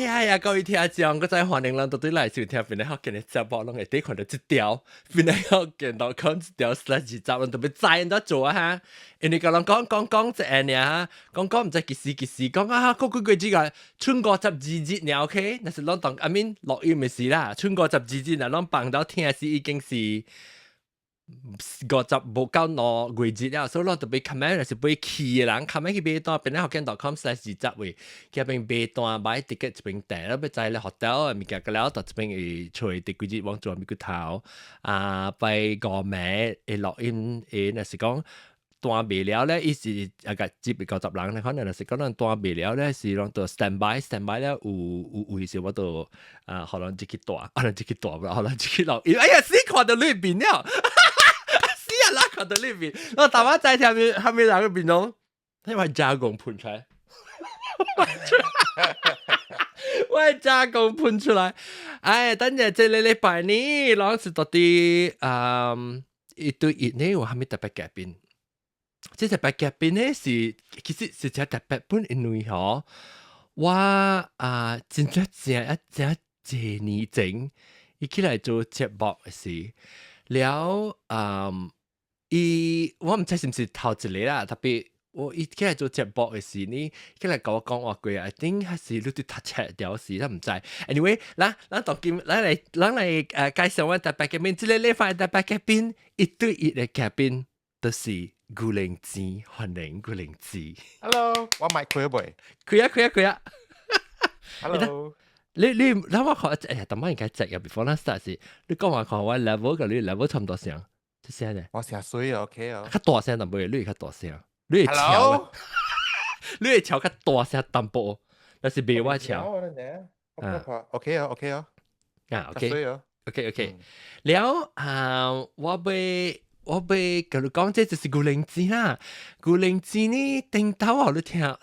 呀，各位聽眾，我再歡迎咱到對來收聽邊個學見嘅節目，攏會睇看到一條邊個學見到講一條slash 集，咱特別知人都做啊哈。因為個人講即係呢嚇，講唔知幾時講啊，個之個春52日呢 OK，但是攏當I mean錄音嘅事啦，春52日啊，攏放到聽時已經是。50無夠2月日了，所以我特別 comment 是買去嘅人 comment 去買單，邊咧學見 .com/20位，佢邊買單買 ticket 一邊訂，แล้วไปจ่าย咧 hotel 物件個了，到一邊去找第幾日往做咪個頭啊，ไป個名誒錄音誒，那是講單未了咧，伊是啊個接90人咧，可能是講咱單未了咧，是讓到 standby 咧有位是我到啊，可能自己大，可能自己大唔，可能自己錄音，哎呀，死看到裏邊了。拉看到呢邊，我大把仔下面兩個邊咯，因為加工噴出來，我加工噴出來，哎，等陣這禮拜呢，老是到底一對一呢，我還沒特別改變，這特別改變呢是其實是只特別本因為嗬，我真正年前，一起來做節目時，了我唔知是唔是頭一個啦，特別我一起來做節目嘅時呢，起來跟我講話句，I think 係是你對讀冊條事，我唔知。Anyway，咱當今咱嚟介紹我特別嘅邊，這個禮拜特別嘅邊，一對一嘅嘉賓，就是古靈精，歡迎古靈精。Hello， 我麥開未？開啊。Hello。你我看，哎呀，等下應該直入 before 咱 start 時，你講話看我 level 嘅你 level 差唔多上。聲咧，我成水啊 ，OK 啊，較大聲淡薄，你較大聲，你會調，你會調較大聲淡薄，但是袂我調。OK 啊 ，OK 啊，啊 OK，了我被甲你講，這就是古靈精啦。古靈精呢，頂頭後你聽，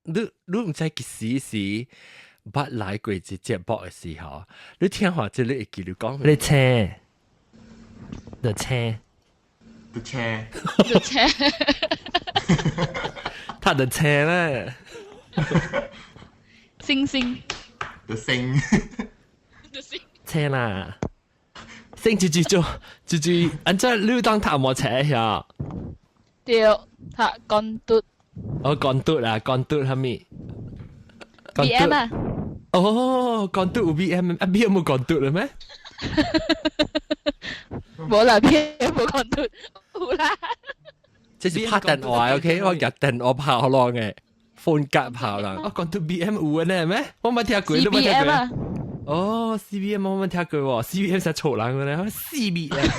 你唔知幾時捌來過一節目嘅時候，你聽話即你會記你講，你聽。The chair，他的車呢？星 ，The sing，車啦，星就按照你當頭冇車呀？對，他講嘟，哦講嘟啦，講嘟係咪 ？BM 啊？哦，講嘟有 BM， 啊 BM 冇講嘟啦咩？冇啦，邊冇講到，好啦。即係拍電話 ，OK， 我入電話跑浪嘅，phone 格跑浪。我講到 BM 有嘅呢咩？我冇聽過，你冇聽過？哦 ，CBM 我冇聽過喎 ，CBM 係錯人嘅咧，CBM。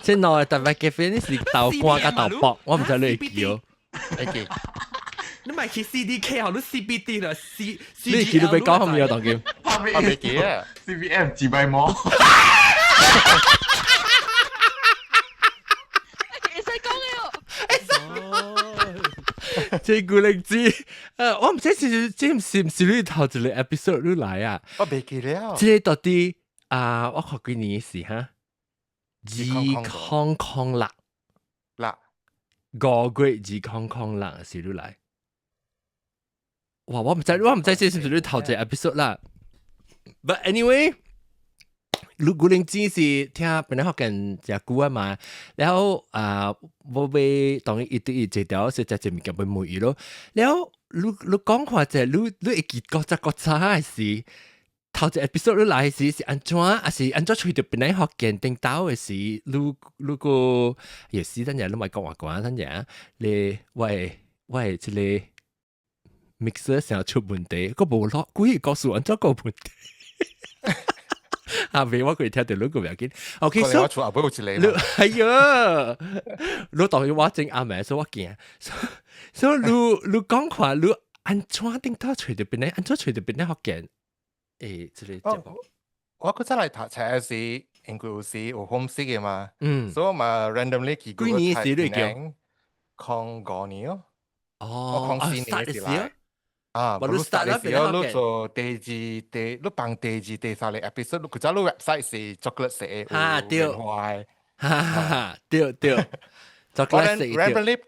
即係我特別嘅 friend 是豆乾加豆卜，我唔知你叫。OK。你咪去 CDK 後都 CBD 啦，你記到俾講後面有當叫，我未記啊 ，CBM 自閉魔。其實講嘅，這古靈精，我唔知是唔是你頭一個 episode 你來啊？我未記了。這到底我看幾年事哈？康啦，5月康啦是你來。哇！我唔知這是唔是你頭一個 episode 啦。But anyway，古靈精是聽本來學緊只久啊嘛，然後我被當然一對一這條是只物件被滿意咯。然後你講話就你會記個係是頭一個 episode 你來時是安怎吹到本來學緊頂到嘅時，你個有時等陣你咪講話講等陣，你喂即個。mixer 成日出問題，個無落，故意告訴人咗個問題。後尾我佢聽到兩個唔見 ，OK， 所以我阿妹好似你，係啊，你當然我正啱咪，所以我驚，所以你講話你安怎定到隨住邊咧？安怎隨住邊咧學緊？即係我嗰陣嚟讀冊時，應該有時有 homesick 嘅嘛，所以我咪 randomly 幾年時你叫抗5年哦，我抗4年嘅時來。我錄 start 嘅時候，錄做第2、錄放第2、第3個 episode， 錄佢就錄 website 是 chocolate 寫，對，對，chocolate 寫。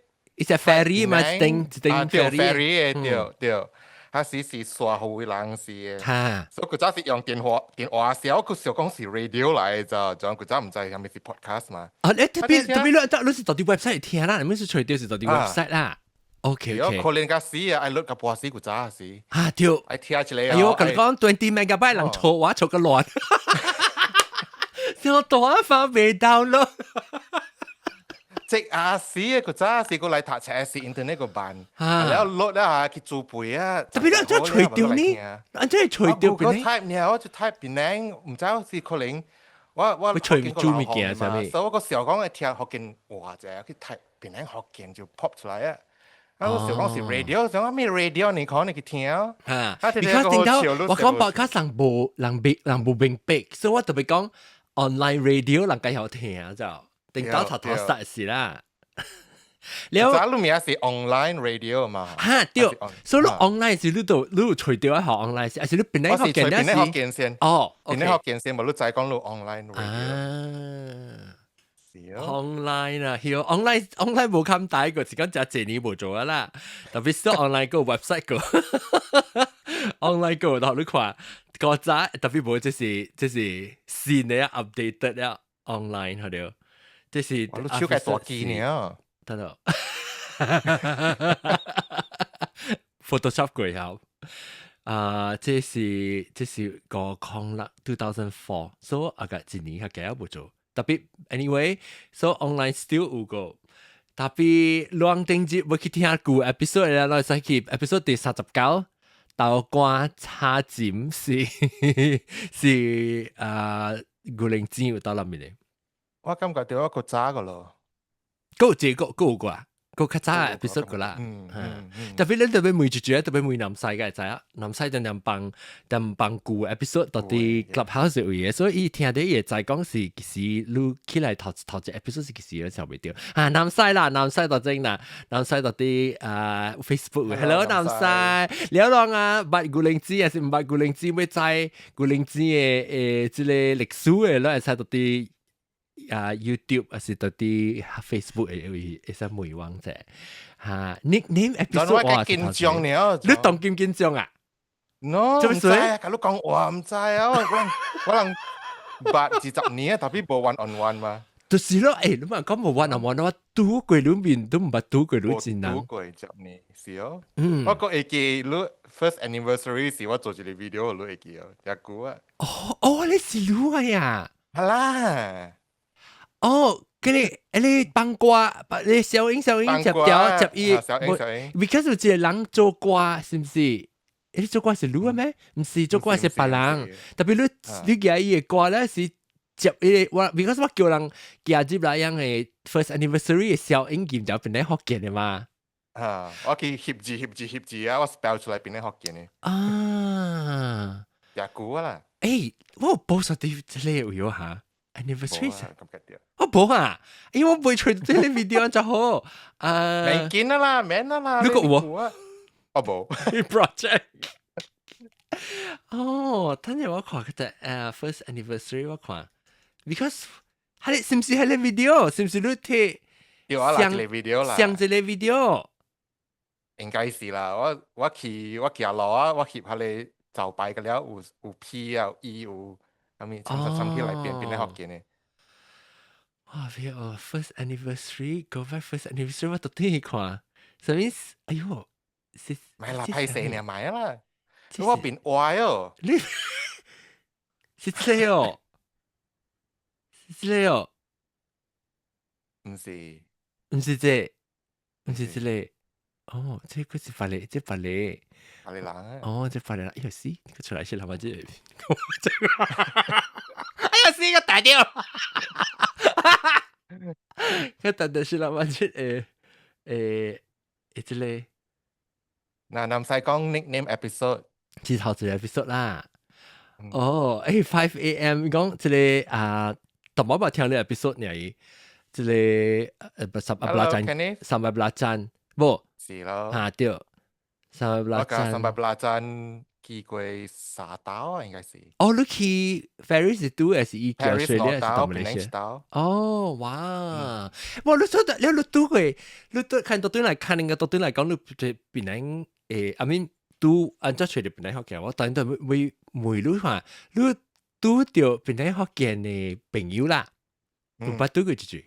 伊只 ferry 嘛，一定對 ferry， ferry 嘅對，他是刷好人是嘅，哈，所以佢早是用電話時候，佢想講是 radio 嚟咋，就佢早唔知係咪是 podcast 嘛。啊，你特別你是到啲 website 聽啦，你咪是除掉是到啲 website 啦。OK， 有可能個時啊，I look 個波時佢早時，啊對，I 聽起嚟，哎呦，我講20 megabyte 人嘈話嘈個亂，小短發未到咯。即係時佢早時佢嚟讀冊是 internet 個版，然後落啦去做背啊，特別你真係除掉呢，真係除掉邊呢？我 type 呢，我就 type 邊呢，唔知是可能我除唔做物件係咪？所以我個時候講係聽學見話啫，去 type 邊呢學見就 pop 出來啊。我時候講是 radio，想講咩 radio 你講你去聽啊。because 點解我講 podcast 人無明白，所以我特別講 online radio 人家有聽就。定到頭頭實事啦，แล้ว假如咪係 online radio 嘛？嚇對，所以你 online 是你度除掉一項 online 先，還是你邊啲學見邊啲學見先？哦，邊啲學見先？冇你再講到 online radio。online 啊，online 冇咁大個，時間就這年冇做啦。特別是 online 個 website 個 online 個，然後你看個早特別冇，即係新嘅 update 啦 online 係對。這是我都超級大機呢，得咯。Photoshop 過後，這是個抗啦2004，所以我個一年係幾冇做，特別 anyway，so online still 有個，特別兩定節我去聽舊 episode 啦，來再去 episode 第39，豆瓜叉尖是古靈精有到入面嘅。我感覺到一個渣個咯，嗰個啩，嗰較早嘅 episode 個啦，特別你特別每一集特別每南西嘅就係南西就南幫舊 episode 到啲 clubhouse 嘅，所以聽啲嘢就係講是其實你起來頭隻 episode 是其實想唔到啊南西啦，南西到正啦，南西到啲Facebook，hello 南西，你講啊，八古靈之還是唔八古靈之咩在古靈之嘅即係歷史嘅咧，係到啲。YouTube 還是到啲 Facebook 會使梅王啫嚇 nickname episode 我緊張呢，你當緊張啊 ？No， 唔知啊，佢都講我唔知啊，可能80年啊，但係冇 one on one 嘛。就是咯，你咪講冇 one on one 我賭過裏面都唔係賭過裏戰啦。賭過10年是哦，我個會記你 first anniversary 時我做住啲 video 你會記哦，一估啊。哦，你是錄啊呀？係啦。哦，你幫歌，你小英接伊，because 有一個人做歌，是唔是？你做歌是你嘅咩？唔是，做歌是別人。特別你記伊嘅歌咧是接伊，我 because 我叫人加入來樣嘅 first anniversary 嘅小英劍就變嚟學見嘅嘛。我去翕字啊，我 spell 出來變嚟學見嘅。啊，也估啦。誒，我報實啲之類有嚇。anniversary 我冇啊，因為我唔會除咗呢 video 就好。未見啦，免啦。呢個我冇 project。哦，等陣我看嗰隻first anniversary 我看 ，because 係是唔是係你 video？是唔是你睇？上嚟 video 啦，上隻你 video 應該是啦。我去下樓啊，我翕下你就擺嘅了，有 P 有 E 有。咁咪參起嚟變嚟學見嘅。哇！我 first anniversary go back first anniversary 我到底看，什麼？哎呦，是買啦，派4年買啦，我變壞哦。你是這哦，是這哦，唔是這，唔是這個。哦，這佢是法例，這法例。法例人啊！哦，這法例人，哎呀死，佢出來先，係咪即？哎呀死，個大掉！佢特特是係咪即？即個。嗱，南西講 nickname episode，至頭一 episode 啦。哦，5 AM 講即個同我咪聽你 episode 呢？即個三百站，冇。是咯，對，300去過沙島啊，應該是。哦，你去 Ferris 都係伊叫水咧，係到馬來西亞。哦，哇！我你说的，你都会，你都看到对来看，到对来讲，你对别人I mean 都按照出嚟别人學嘅，我等到會每路話，你都掉别人學嘅嘅朋友啦，唔不都佢住，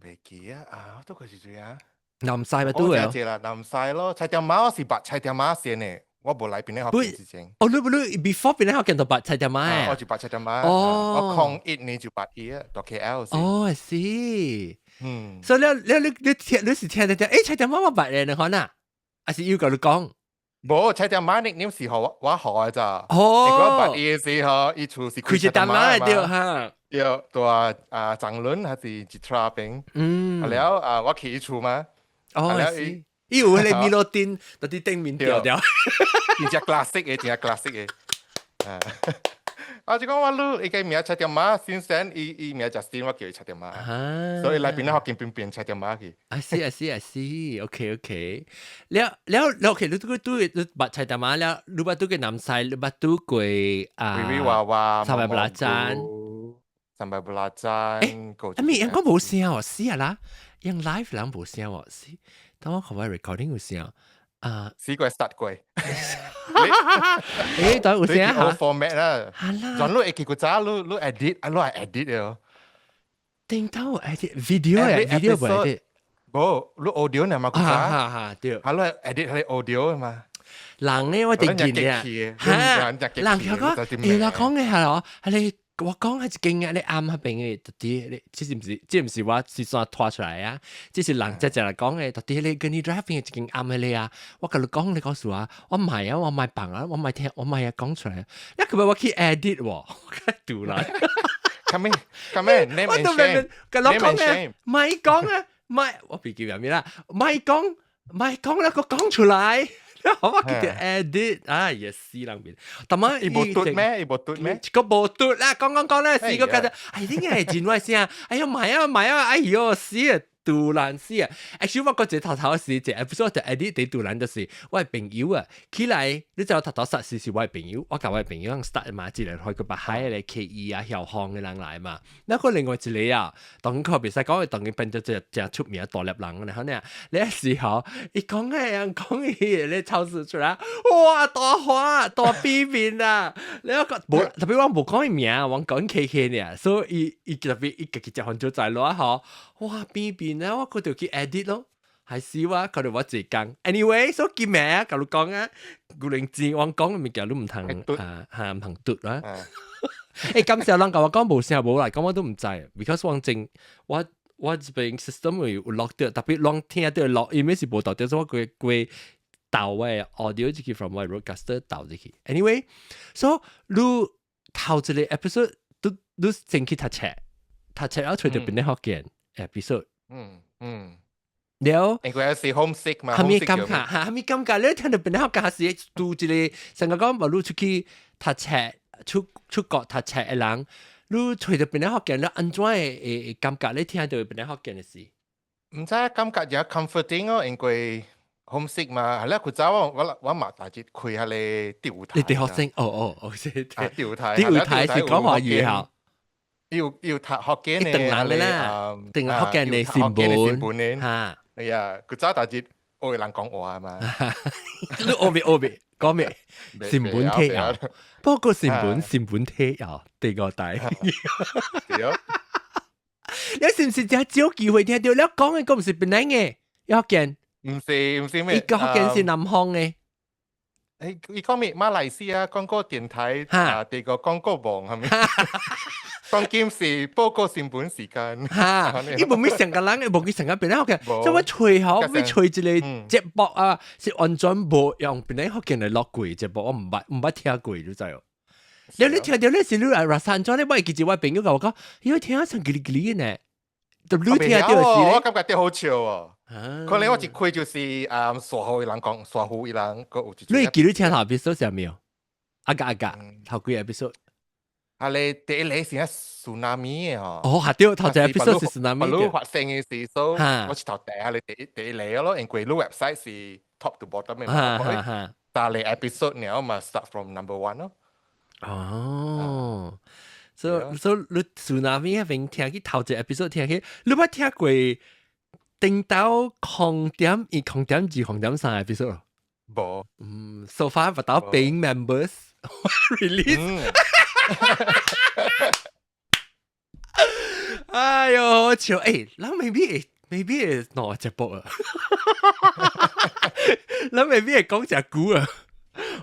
未記啊，都佢住啊。南西咪我都係。知啦，南西咯，菜條媽我是白菜條媽先嘅，我冇嚟邊啲學嘅之前。哦，你 before 别人學嘅就白菜條媽我就白菜條媽，哦，我抗疫你就白嘢，到 KL 先。哦，係是，所以你是聽得誒菜條媽我白人你可能，還是要跟你講。冇菜條媽你時候我學嘅咋，哦，如果白嘢時候一出是佢就當媽對哈，對，ตัวจังลุ้น係是จิตราเป็นแล้ว我ขี่一出嘛，哦，係，以為你米羅丁到啲頂面掉掉，真係 classic 嘅，真係 classic 嘅，我就講話你嘅名菜條媽先生，伊名就先我叫佢菜條媽，所以嚟邊咧學見變菜條媽嘅。I see. OK。แล้ว OK，你白菜條媽了，你把都嘅南西，你把都嘅維娃娃，三百不拉贊，三百不拉贊，誒，咪應該冇聲喎，試下啦，用 live 兩冇聲喎，試，等我學下 recording 有聲。試過 start 過，誒，等有聲嚇。好 format 啦，係啦。仲你記個咋？你 edit，你係 edit 嘅。定到 edit video 唔 edit。冇，你 audio 呢嘛個咋？嚇，對。係咯 edit 係 audio 嘛。人咧我定見嘅，嚇，人佢講，原來講嘅係咯，係你。我講係勁嘅，你啱喺邊嘅，到底你即唔是我是算拖出來啊？即是人隻嚟講嘅，到底你跟你 driving 係勁啱嘅你啊？我跟你講，你講實話，我唔係啊，我唔係笨啊，我唔係聽，我唔係講出來，一佢咪我去 edit 喎，我屌啦！咁咩 name and shame，跟我講嘅，唔係講啊，唔係我別叫人咩啦，唔係講啦，我講出來。我叫佢 edit 也是兩邊，但係一部嘟咩？個部嘟啦，講啦，試過覺得，點解係轉位先啊？哎呀，唔係啊，哎呦，死啊！杜蘭斯啊 ，actually 我嗰隻頭時，隻 episode 就 edit 啲杜蘭就是我係朋友啊，起來你就頭實是我係朋友，我教我係朋友 start 嘛，之嚟去個白海嚟 KE 啊，後巷嘅人嚟嘛，嗱個另外一個啊，當佢別使講佢當佢變咗隻出名大粒人嘅，可能你一時候一講嘅人講嘢，你超市出來，哇大花大 B 面啊，你一個冇特別我冇講佢名，我講 KK 呢，所以一特別一個隻漢咗仔攞嗬，哇 B 面。然後我嗰條去 edit 咯，係試話佢哋話自講。anyway，所以叫咩啊？舊你講啊，古靈精我講嘅物件都唔同唔同嘟啦。誒，今時有人講我講冇聲冇嚟，咁我都唔制 ，because 我正我呢邊 system 會落掉，特別浪聽都要落，因為是冇到掉，所以我佢導嘅 audio 就係 from my broadcaster 導入去。anyway，所以你頭一個 episode 都先去讀冊然後隨住邊啲學嘅 episode。แล้ว應該係 homesick 嘛，係咪咁ค่ะ係咪咁㗎？你聽到邊啲學家係讀一個成個講無路出去讀冊出國讀冊嘅人，你隨住邊啲學嘅你安怎嘅感覺？你聽到邊啲學嘅事？唔知感覺有 comforting 咯，因為 homesick 嘛，係啦，佢走我嘛大節開下你調台。你哋學生哦，調台是講華語校。要讀學嘅呢，定難嘅啦，定學嘅你善本嚇，係啊，佢走大節愛人講話嘛，你惡別講咩？善本貼啊，不過善本貼啊，第個底。你是唔是只係少機會聽到你講嘅個唔是本嚟嘅？學嘅唔是咩？呢個學嘅是南方嘅。你講咩？馬來西亞廣告電台第個廣告網係咪？當劍士報告成本時間嚇，呢部咪成個人嘅，部佢成個邊咧學嘅，即係我隨口咪隨住你節目啊，是按轉冇用邊咧學嘅嚟落攰節目，我唔捌聽攰都真係。你聽到咧是你係話散咗咧，我係記住我朋友講，因為聽成嘰哩嘰哩嘅呢，就你聽到是我感覺啲好笑喎。可能我一開就是傻好人講傻好人個。你記得聽頭 episode 上面阿格頭幾 episode。啊！你第一嚟先係 tsunami 嘅嗬。哦，係對，頭隻 episode 是 tsunami 嘅。不發生嘅事，所以我是頭第一你第一嚟咯，因為你 website 是 top to bottom 嘅嘛。但係 episode 你嘛 start from number one 咯。哦，所以你 tsunami 嗰邊聽起頭一 episode 聽起，你捌聽過頂到0.1、0.2、0.3 episode 冇，so far 不到 paying members release。哎呦，好笑！誒，嗱 maybe 係攞隻波啊，嗱 maybe 係講隻股啊。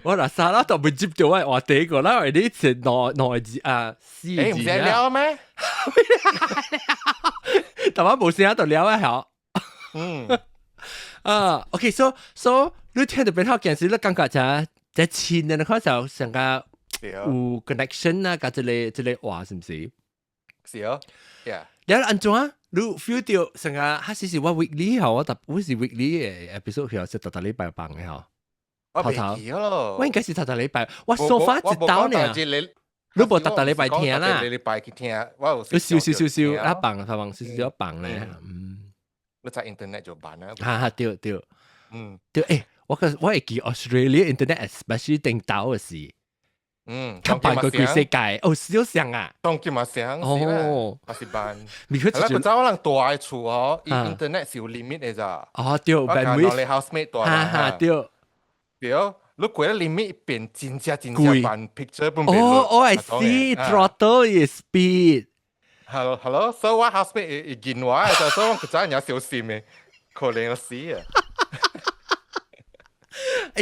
我嗱沙拉都未接到我第一個啦，我哋是攞字啊，C 字唔使聊咩？但我冇時間度聊啊，好。OK，so 你聽到邊套件事，你感覺就前人嗰時候成個有 connection 啊，跟這個話是唔是？是哦，yeah。你安怎啊？你 feel 到成個還是我 weekly 好，我是 weekly 嘅 episode 好，是特禮拜放嘅好。我未記咯，我應該是特禮拜，我 so far 一刀呢。你冇特禮拜聽啦，禮拜聽，我有少一放少放咧，你在 internet 就辦啦，對，對，誒，我會記 Australia internet especially 頂到嘅事。他辦過佢世界，少上啊，當今嘛上，我是辦。係啦，佢走可能大嘅厝哦，internet 是有 limit 嘅咋。對 bandwidth，你 housemate 大對，你過咗 limit 變真正辦 picture 本變。I see throttle is speed。Hello，所以我 housemate 一見我就所以我佢真係有小心嘅，可能我死啊。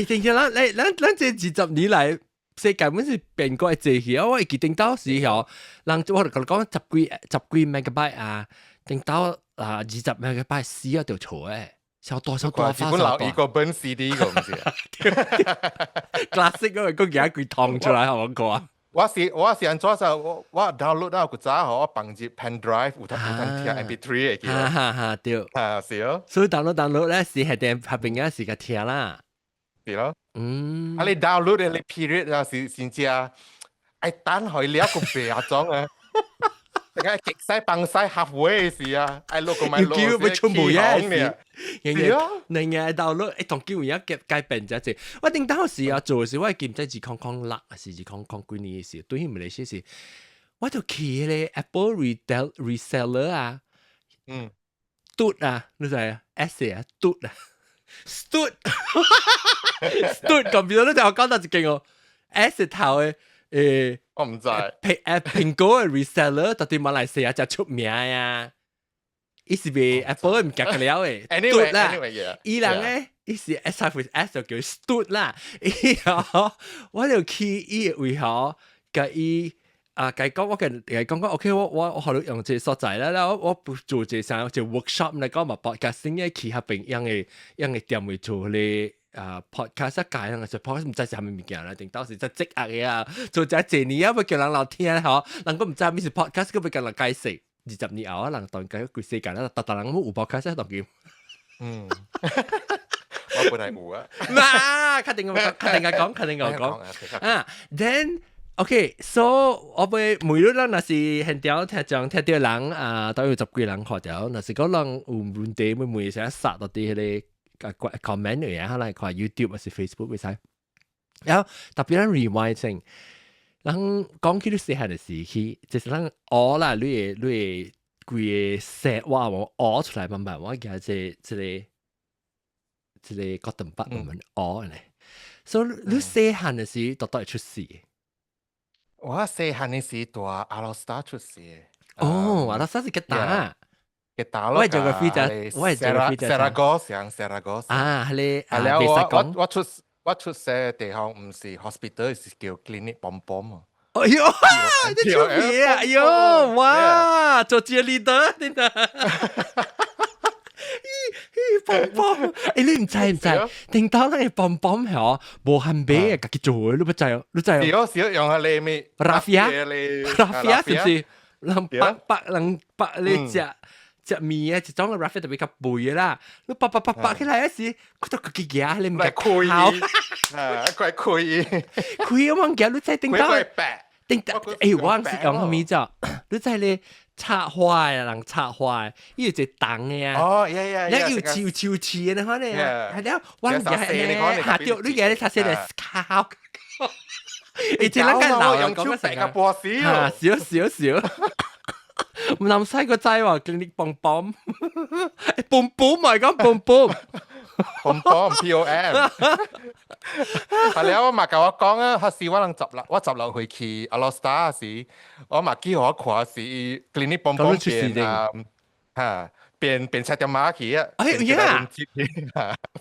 定住啦，咱這20年來。世界本是變過濟起，我記定到時候，人我哋講10幾 megabyte 啊，定到20 megabyte 死啊條錯誒，小多。基本留一個本 CD 個唔知啊 ，classic 嗰個嘢佢燙出來，我講啊。我是安怎就我 download 到個早我放入 pen drive 有得聽 MP3 嘅，對，是哦。所以 download 咧是係定下邊嘅時間聽啦。是咯，你 download 嘅你 period 啊是真正，愛等佢了個別種啊，定係極西放西 halfway 時啊，愛錄個咪錄嘅全部嘢嘅，係啊，你嘅 download 同叫人家改變咗隻，我定當時啊做時我見唔知自康辣啊，是自康幾年嘅事，對於唔嚟說是，我就去咧 Apple reseller 啊，嘟啊，你知啊 ，S 啊，嘟啊。stood 咁變咗咧就我講到一件哦 ，S 頭嘅我唔知，蘋果嘅 reseller 到底馬來西亞就出名呀，伊是被 Apple 唔夾嘅了誒 ，stood 啦，伊人咧伊是 S 頭 S 就叫 stood 啦，伊哦，我就去伊為何甲伊。計講我講 OK， 我學到用這所在啦，我做這上就 workshop 嚟講嘛 podcasting 嘅旗下邊樣嘅店會做咧podcast 界啦，就 podcast 唔知係咩物件啦，定到時就積壓嘅啊，做隻謝年啊，要叫人聊天嗬，人都唔知咩是 podcast，咁要叫人解釋20年後啊，人當緊佢世界啦，特人冇 podcast 當叫，我本來有啊，嗱，確定講啊 ，then。OK，so 我每日咱若是現條聽到人都有10幾人看到，若是講人有問題，每成日殺到啲迄個 comment 嘅嘢，嚟看 YouTube 或是 Facebook 會使。然後特別咱 rewind 先，人講起你細漢嘅時期，就是咱學啦，你規個寫話我學出來慢慢，我記這個等筆慢慢學咧。所以你細漢嘅時都會出事。我細漢嘅時大阿拉斯加出世嘅。阿拉斯加是吉打。吉打咯。我係 geography 啊，係我出世嘅地方唔是 hospital， 是叫 clinic bomb bomb 啊。哎呦，你出名啊！哎呦，哇，做cheerleader真的。棒棒，你唔知？定當你棒棒係無限美嘅，自己做嘅，你唔知？少用下你咪 Raffia 是唔是？人白你隻面啊，一種嘅 Raffia 特別較肥嘅啦，你白起來嗰時，佢都佢嘅嘢，你唔係開，佢開我唔記得你真定當，我唔識用咩啫，你真係插花啊，人插花，依個就等嘅啊。你要潮嘅，你可能係咧，我唔記得係下掉，你嘅你插死嚟靠。以前咱間老人講講成個波士啊，少少少。唔諗細個仔話叫你蹦蹦，蹦蹦咪講蹦蹦。ผมป้อม POM 係แล้ว我มากับ我講啊，嗰時我能執落去去阿羅斯達時，我嘛記我看是 clinic 蹦蹦變嚇變七點馬去啊，哎呀，變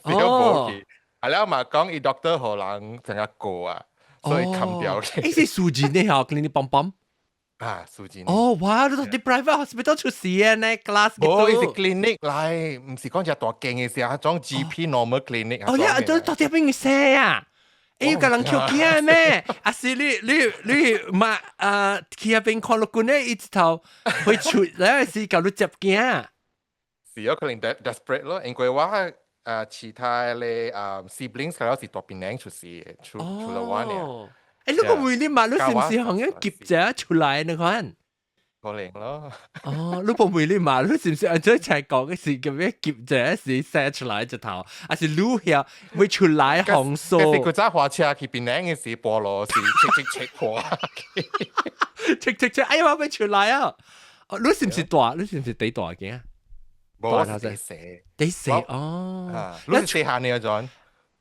冇去，係แล้ว嘛講伊 doctor 可能成日過啊，所以冚掉嘅。誒，是數字呢嚇 clinic 蹦蹦。啊，數字哦，哇！你啲 private hospital 出事啊呢 class 嘅哦，伊是都。clinic 嚟，唔是講只大間嘅時候，種 GP normal clinic。哦，你都到底邊個寫啊？誒，要個人叫驚咩？啊是你嘛去入邊看落去呢，一頭會出咧是搞到接驚。是有可能 desperate 咯，因為我其他嘅siblings 佢有時大邊領出事，出咗我呢。誒，你個會你嘛？你是唔是行樣夾者出來呢？看。可能咯。哦，你部會你嘛？你是唔是按照一齊講嘅是咁樣夾者是寫出來隻頭，還是錄下會出來紅數？其實佢揸貨車去邊領嘅時，菠蘿是切破。切，哎呀，會出來啊！你是唔是大？你是唔是幾大嘅啊？冇，係第四。第四哦。你是四下呢個陣？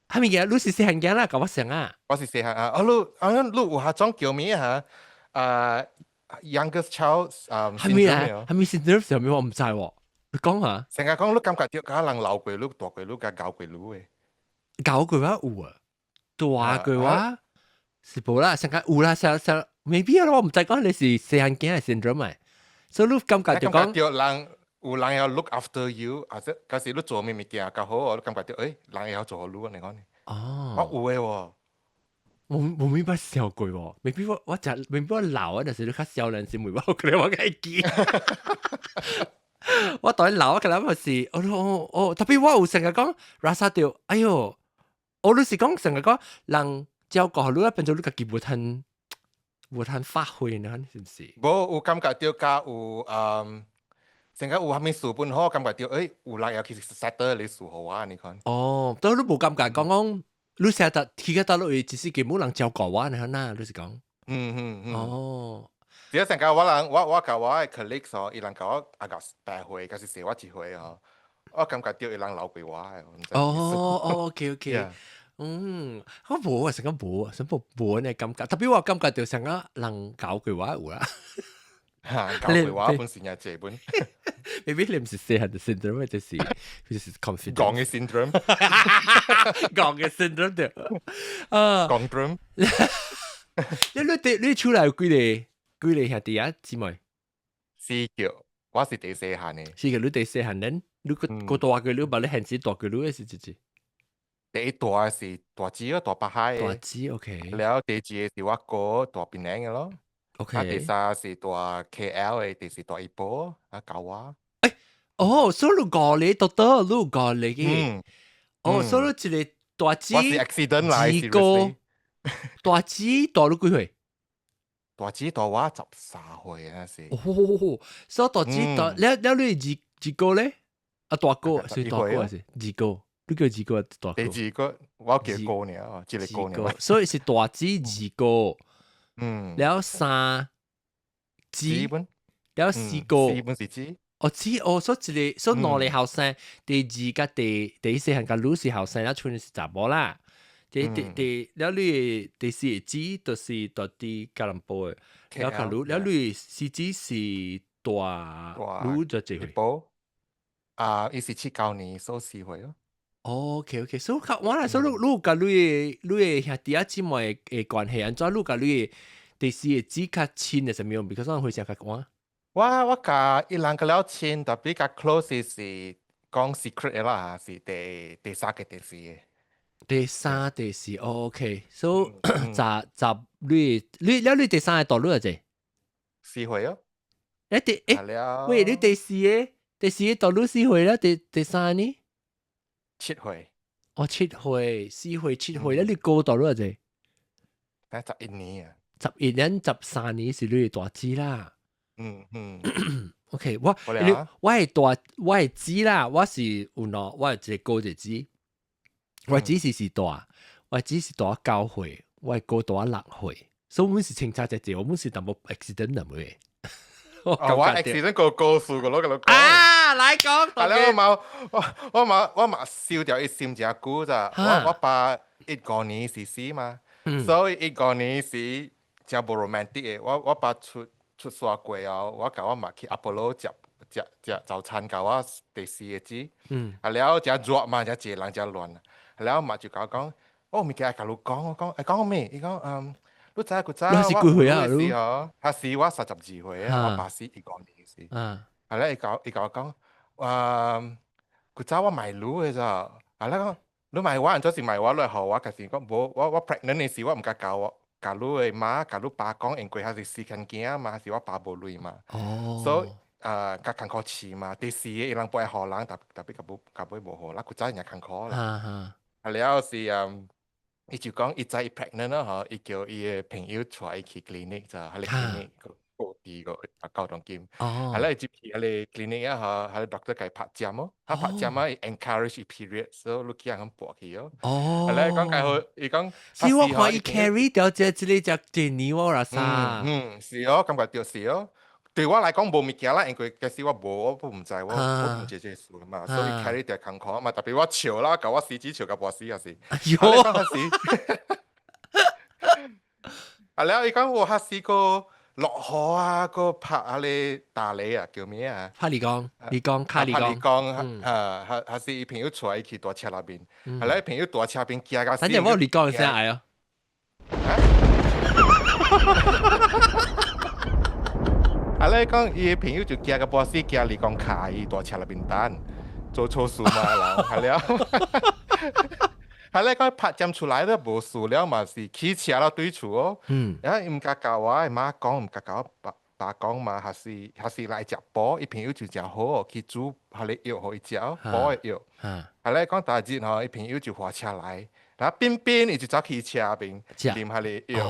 係咪嘅？你是四行嘅啦，咁我成啊。我是四下啊！你有下種叫咩嚇？youngest child 係咪啊？係咪 syndrome 上面我唔知喎？你講下。成日講你感覺到可能老鬼佬、大鬼佬加搞鬼佬嘅。搞鬼話有啊，大鬼話是冇啦，成日有啦，成未必啊！我唔知講你是四行嘅係 syndrome 咪？所以你感覺就講。有人要 look after you， 或者假使你做咩物件較好，我感覺到人要做好你講呢。哦，我有嘅喎。我未必笑過喎，未必我老啊，但是你較少人先會話佢哋我嘅記。我當老啊，佢諗係特別我有成日講 rasa 掉，哎呦，我都是講成日講人照顧你，變咗你自己冇攤發揮呢，是唔是？冇有感覺到加有成日有下面數本好，感覺到有人要其實 settle 你數好啊，你看。哦，都你冇感覺講，你成日去嗰度去，只是佢冇人照顧我呢，嗱，你是講。哦。只係成日我教我嘅 colleague 所，伊人教我阿個8歲，嗰時寫我1歲嗬，我感覺到伊人老過我嘅。哦，OK。我冇啊，成日冇啊，想冇呢感覺，特別我感覺到成日人搞佢話有啦。搞佢話本身係這本。Maybe 你唔是四行嘅 syndrome，就是 confidence。講嘅 syndrome。講嘅 syndrome 對。講 drum。你出來有幾個兄弟啊姊妹？4個，我是第四行嘅。4個你第四行人，你個大個你把你限制大個你是幾隻？第一大是大姊咯，大北海。大姊 OK。然後第二是我哥大檳城嘅咯。OK。第三是大 KL 嘅，第四大一波啊教我。所以你個你讀到你個你嘅。所以你一個大姊。我是 accident 嚟。幾個？大姊大你幾歲？大姊大我13歲啊是。所以大姊大，你幾個咧？啊大哥，是大哥還是二哥？你叫二哥大哥？第二個我叫哥呢，即係哥呢。所以是大姊二哥。แล้ว三姊，แล้ว四個。四本是姊。所以所以兩個後生，第二個第四行個女是後生，แล้ว剩是查某啦。แล้ว你第四個姊就是大啲吉隆坡嘅，แล้ว你四姊是大女就幾歲？伊是79年，所以4歲咯。OK，所以我來說，你甲你兄弟姊妹嘅關係安怎？你甲你第四個姊較親係什麼樣？ because 我會想較講。我甲伊人個了親，特別較 close 是講 secret 啦，是第三個第四個。第三第四 ，OK，所以你第三個大女係幾？4歲咯。喂，你第四個大女4歲啦，第三呢？7歲。7歲，4歲7歲，你高大女係幾？11年啊。11年13年是你大姊啦。OK， 我係姊啦，我是有喏，我係一個高一個姊。我姊是大，我姊是大9歲，我係高大6歲。所以我們是清查一隻，我們是淡薄 accident 咁嘅。我 accident 個告訴個攞個講。啊，來講，係啦，我冇燒掉一閃隻股咋，我爸一個年時死嘛，所以一個年時真冇 romantic 嘅，我爸出沙過後，我教我媽去阿波羅食早餐，教我第4個字，然後只熱嘛，只濟人只亂，然後媽就教我講，我唔記得教你講，我講咩？伊講你知佢知，你係幾歲啊？你係時我32歲啊，我爸死一個年時，係咧，伊教我講。佢找我買路嘅咋？係啦，你買我，嗰時買我嚟學我，其實我 pregnant 嘅時我唔敢教你嘅媽，教你爸講，因為係時間驚嘛，係我爸冇累嘛，所以較艱苦試嘛。第4個人不係學人，特別較唔冇學啦，佢真係艱苦啦。然後是伊就講伊知伊 pregnant 啦，嗬，伊叫伊嘅朋友帶伊去 clinic 咋，喺 clinic。個啲個教堂劍，係啦，接住喺 clinic 啊嚇，喺 doctor 計拍針咯，拍針啊 encourage period，所以你見人咁搏起咯。係啦，講計好，伊講，是我可以 carry 掉這類隻電腦我啦啥？是哦，感覺掉是哦。對我嚟講冇物件啦，因為嗰時我唔知，我唔知這事嘛，所以 carry 掉艱苦嘛，特別我潮啦，搞我死紙潮嘅波死也是。係啦，係啦，伊講我係試過。落河啊，個拍下你大理啊，叫咩啊？帕里江，卡里江，係是朋友坐喺佢大車那邊，係啦，朋友大車邊加個。反正我你講先係啊。係啦，講伊朋友就加個巴士加你講卡伊大車那邊等，做錯事嘛啦，係啦。係咧，佢拍針出來都冇事了嘛，是起車啦對處哦。然後唔敢教我媽講，唔敢教我爸講嘛，還是嚟食煲，伊朋友就食好，去煮下你藥可以食，煲嘅藥。係咧，講大節吼，伊朋友就開車來，然後邊伊就走去車邊啉下你藥，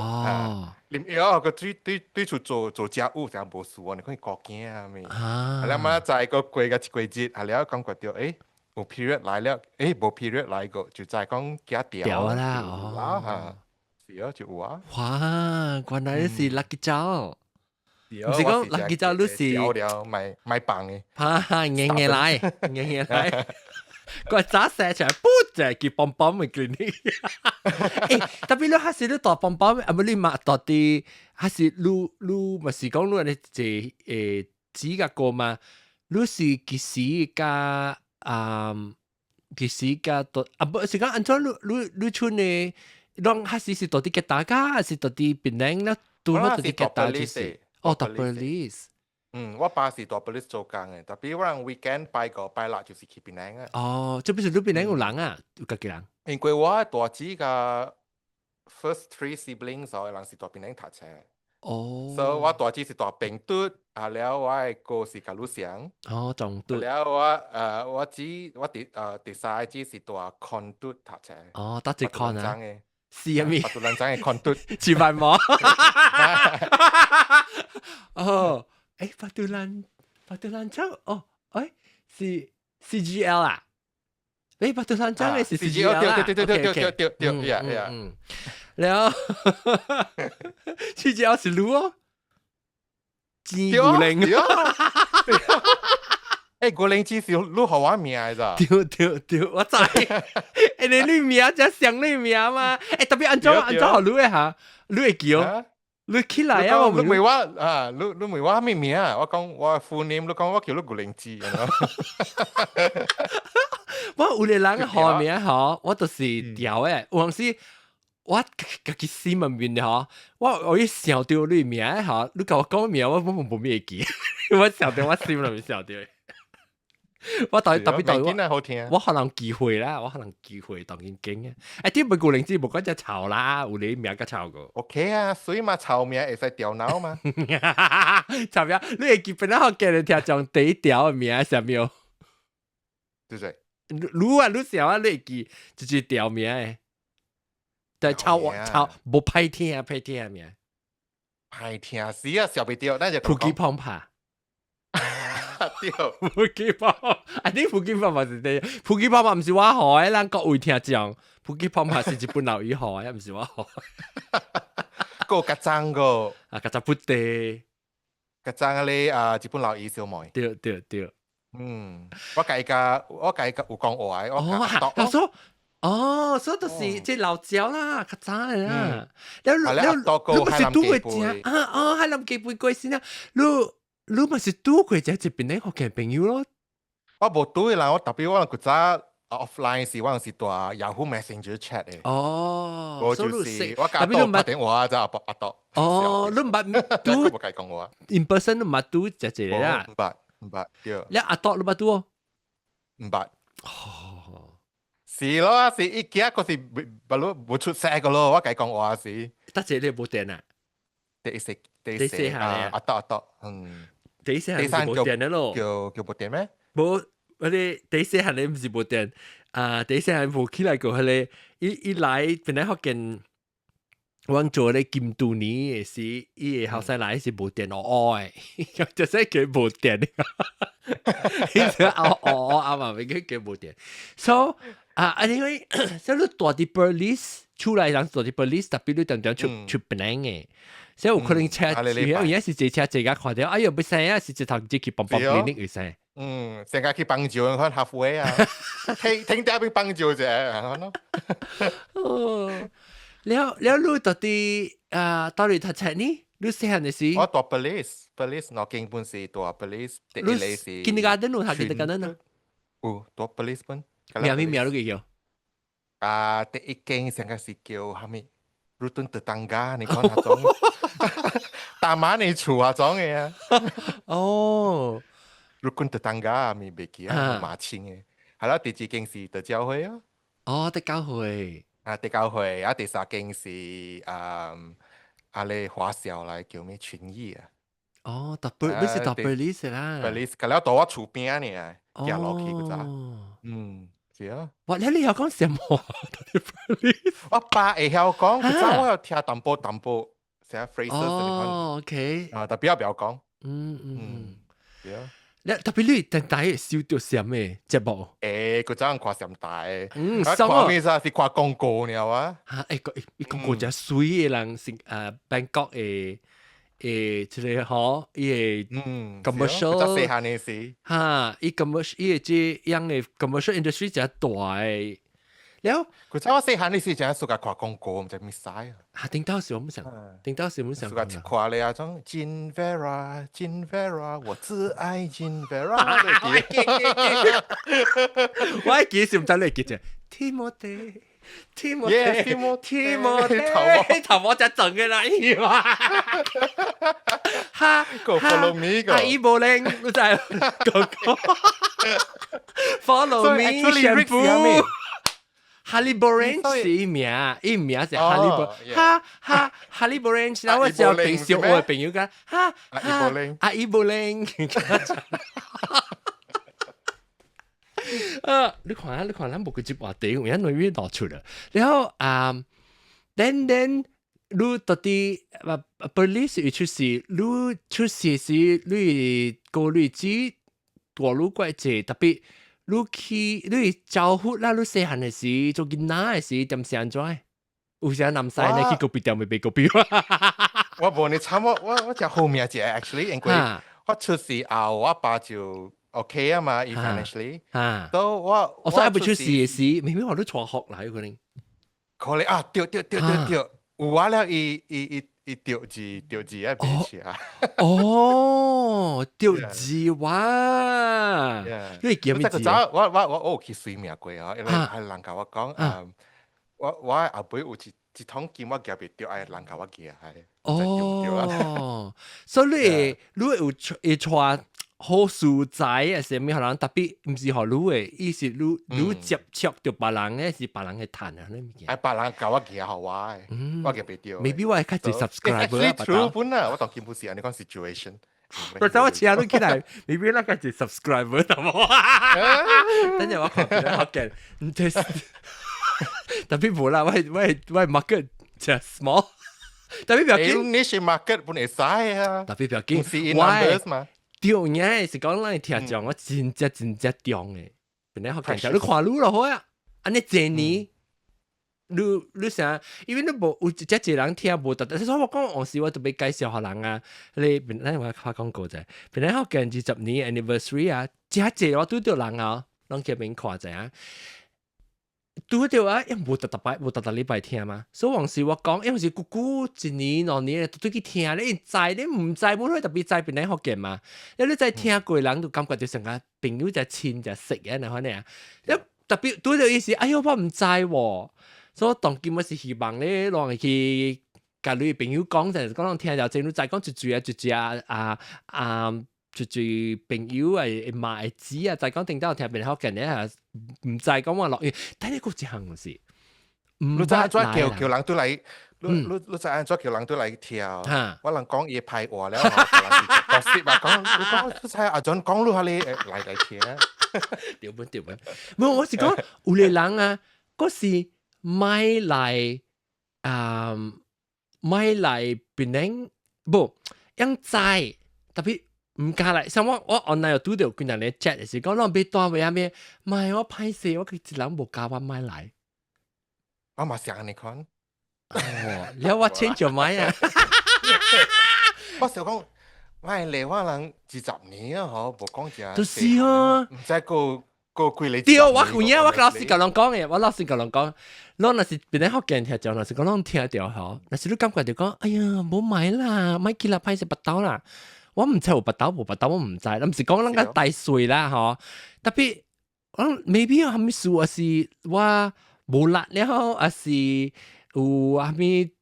啉藥個對處做家務就冇事喎，你可以過驚啊咪。係啦嘛，就係個過嘅季節，係啦講過掉誒。冇 period 來了，冇 period 來過，就再講加掉啦，是啊，就有啊。哇，原來是 lucky 招，唔是講 lucky 招，你是掉了買棒嘅，硬來，個早寫出來，噗就係叫棒棒嘅叫你。特別你還是你大棒棒，啊唔你抹到啲，還是你咪是講你係指甲過嘛？你是幾時加？其實個都不是講安怎你出呢？讓還是到底嘅大家，還是到底變靚啦？都到底嘅大就是，double list。我爸是 double list 做工嘅，特別我人 weekend 拜六就是去變靚啊。即係譬如你變靚有人啊，有幾個人？因為我大姊個 first 3 siblings 所以人是大變靚讀冊。所以我大姊是大病嘟，แล้ว我係個是格魯祥。仲嘟。แล้ว我第三姊是大抗嘟讀冊。得隻抗啊！是啊咪？白杜蘭章嘅抗嘟。全白冇。白杜蘭章，是 CGL 啊？白杜蘭章嘅是 CGL 啊？對。แล้วCGL 是盧哦，金古靈。古靈只是盧好我名嚟咋？對，我知。你名就上你名嘛？特別安怎好盧嘅嚇？盧會叫，盧起來啊！你問我啊，你問我咩名啊？我講我副名，你講我叫你古靈之。我有個人號名嗬，我就是調誒，有陣時。我自己心裏面嗬，我一想到你名嗬，你甲我講名，我冇咩記，我想到我心裏面想到。我特別我可能機會啦，我可能機會當然驚啊！啲唔係古靈之冇嗰隻巢啦，有你名個巢個。OK 啊，所以嘛巢名會使調腦嘛。巢名，你會記本來學嘅人聽講第一條名係咩？對對。你想啊，你記就是條名誒。但抄冇歹聽名，歹聽死啊！小袂掉，那就普吉胖帕，掉普吉胖，啲普吉胖帕是啲，普吉胖帕唔是我學嘅，咱各位聽講，普吉胖帕是日本老語學嘅，唔是我學。個格爭個啊，搿只不地，格爭咧日本老姨小妹。對。我計有講話，我哦，講所以就是即老椒啦，較早嘅啦。你咪是拄過隻海南雞飯過先啊！你咪是拄過隻一邊咧福建朋友咯。我冇對啦，我特別我嗰陣 offline 時，我是打 Yahoo Messenger chat 嘅。我就是我隔到打電話就阿多。你唔捌拄冇計講話。in person 你唔捌拄隻啦。唔捌，對。你阿多你捌拄？唔捌。是咯，是一件嗰時冇出聲個咯，我計講話是。得隻你冇電啊？第四下阿多，第四下冇電嘅咯。叫冇電咩？冇，我哋第四下你唔是冇電第四下冇起來過佢哋一來本來福建。我做咧金都尼嘅是，伊個後生來是無電誒，就使佢無電，伊就啱嘛，咪佢無電。So anyway，所以你大啲 police 出來人大啲 police，特別你當出本嚟嘅，所以有可能車，有嘢是坐車坐架看到，哎呦，不使啊，是直頭自己幫clinic去使。成日去幫助人看 halfway 啊，聽到邊幫助啫，แล้วรู้ตัวที่ตอนนี้ทัดเช็ดนี่รู้เสียหันสิอ๋อตัว police นอกิงปุ่นสิตัว police เด็กเลยสิกินการ์เด้นหนูหากินการ์เด้นนะตัว police ปุ่นมีรู้กี่เกี่ยวเด็กเก่งสังกัดสิเกี่ยวฮามิรู้ตุนตึกตังกานี่คนหาจงตามมาในชัวจงเองโอ้รู้ตุนตึกตังกามีเบกี้มาชิงเอง係啦，第二件事就教會啊。哦，得教會。第九回第三件是你華僑來叫咩傳譯啊？哦，特別你是特別理事啦。police，佢了到我厝邊呢，行落去嗰陣。是啊。哇，你有講什麼？我爸會曉講，嗰陣我有聽淡薄寫 phrases。哦，OK。特別不要講。是啊。特別你等大燒到什麼節目？嗰陣看什大？看咩啫？是看廣告呢哇？廣告就水嘅人是Bangkok 嘅即係嗬，伊嘅 commercial，細漢嘅事伊 commercial 伊嘅即樣嘅 commercial industry 就大嘅。แล้ว佢真係細漢嘅時就係suka看廣告，唔知咩曬啊！頂到時我唔想，頂到時我唔想。suka 看你啊種 Gin Vera，我只愛 Gin Vera。我係記住唔得你記住 Timothy，頭我就整嘅啦，依話。哈 ，Follow me 個。伊無靈，你就講 Follow me， 全部。Holly Branch 是名是 Holly Branch， Holly Branch， 然後我就平時我嘅朋友講，阿伊布靈，你看，咱冇個接話題，我一內面攞出嚟，然後then 你到底police 一出事，你出事時你個例子大路怪濟特別。你招呼啦，你細漢嘅時做囡仔嘅時點先安怎？有時男仔呢去嗰邊點會被嗰邊？我無你差我就後面隻 actually， 因為我出事後我爸就 OK 啊嘛 ，financially， 都我所以不出事嘅時，明明我都輟學啦，有可能。可能啊，對，有我了伊掉字啊，邊去啊？哦，掉字哇！你記咩字？我有去睡眠過啊，因為係人甲我講，我後背有一桶金我夾袂掉，係人甲我記係。哦，所以你有帶好素材啊，是咩？可能特別唔是學你嘅，意思你接觸到別人嘅，是別人嘅談啊，你唔記？係別人甲我記好我夾袂掉。Maybe 我係開始 subscribe 啊，true 本啊，我當見本事啊，你講 situation。我想我請你起來，maybe 我開始 subscribe 得冇？等陣我學嘅，唔得，特別冇啦，我 market 就 small， 特別表緊。你是 market 本會使啊，特別表緊，是 in numbers 嘛。中嘅是講咱聽講，我真正中嘅，本來學緊，你看路咯好啊，安尼一年。你啥？因為你無有一隻人聽無特，所以我講往時我特別介紹下人啊，你本來我拍廣告啫，本來學近20年 anniversary 啊，隻我拄到人啊，人見面看者啊，拄到啊，因無特禮拜聽嘛，所以往時我講，因為是久一年2年都去聽，你知你唔知，冇可特別知本來學見嘛，因為你再聽過人就感覺就成個朋友就親就識嘅，你看你啊，一特別拄到意思，哎喲我唔知喎。所以當今我是希望咧，讓去甲你朋友講，就係講聽就正，你再講一朋友會罵會知啊，再講聽到聽邊好緊咧，唔再講話落雨，但係嗰一項事，你再安怎叫人都嚟，你再安怎叫人都嚟跳？我能講嘢派話了，我説話講，你睇阿俊講下你嚟跳，調本，冇我是講有啲人啊，嗰時。買嚟變成不樣債，特別唔加嚟。像我 online 又拄到佢人哋 chat 嘅時講，攞俾單位啊咩？唔係我歹勢，我佢一人冇加我買嚟。我嘛想你看。哦，了我 change your mind 啊！我想講，買嚟我人20年啊，嗬，冇講就。就是啊，唔使個規律。對，我有影，我老師甲人講嘅，我老師甲人講。侬若是邊啲學見聽就，若是講侬聽到吼，若是你感覺就講，哎呀，冇買啦，買起來歹勢拔刀啦，我唔知有拔刀，我唔知，唔是講咱個大水啦吼，特別，maybe 有蝦米事，還是我無力了，還是有蝦米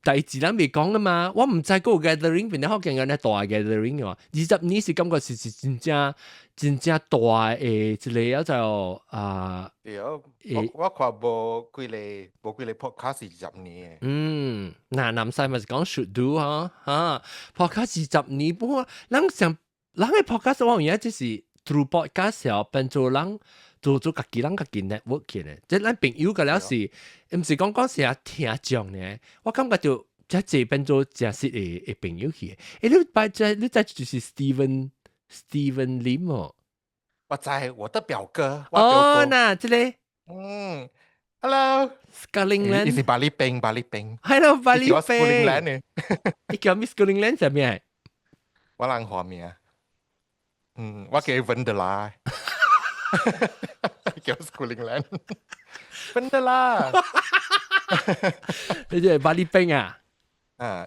代志咱未講噶嘛，我唔知嗰個 gathering 邊啲學見有咧大 gathering 嘅，20年是感覺是真正大誒一個叫做我看無幾個 podcast 20年。嗱，南西咪是講 should do 嚇 podcast 20年，不過人嘅 podcast 我而家即是 through podcast 又變做人做家己 network 嘅，即係咱朋友嘅了是，唔是講是啊聽眾呢，我感覺就即係變做真實嘅朋友去。你再就是 Steven Lim 哦，我知我的表哥。哦，嗱，這裡，Hello， Sculling 伊是巴里冰。Hello， 巴里冰。Sculling Land 呢？你叫 Miss Sculling Land 係咩？我人華名。我叫溫德拉。叫 Sculling Land。溫德拉。你係巴里冰啊？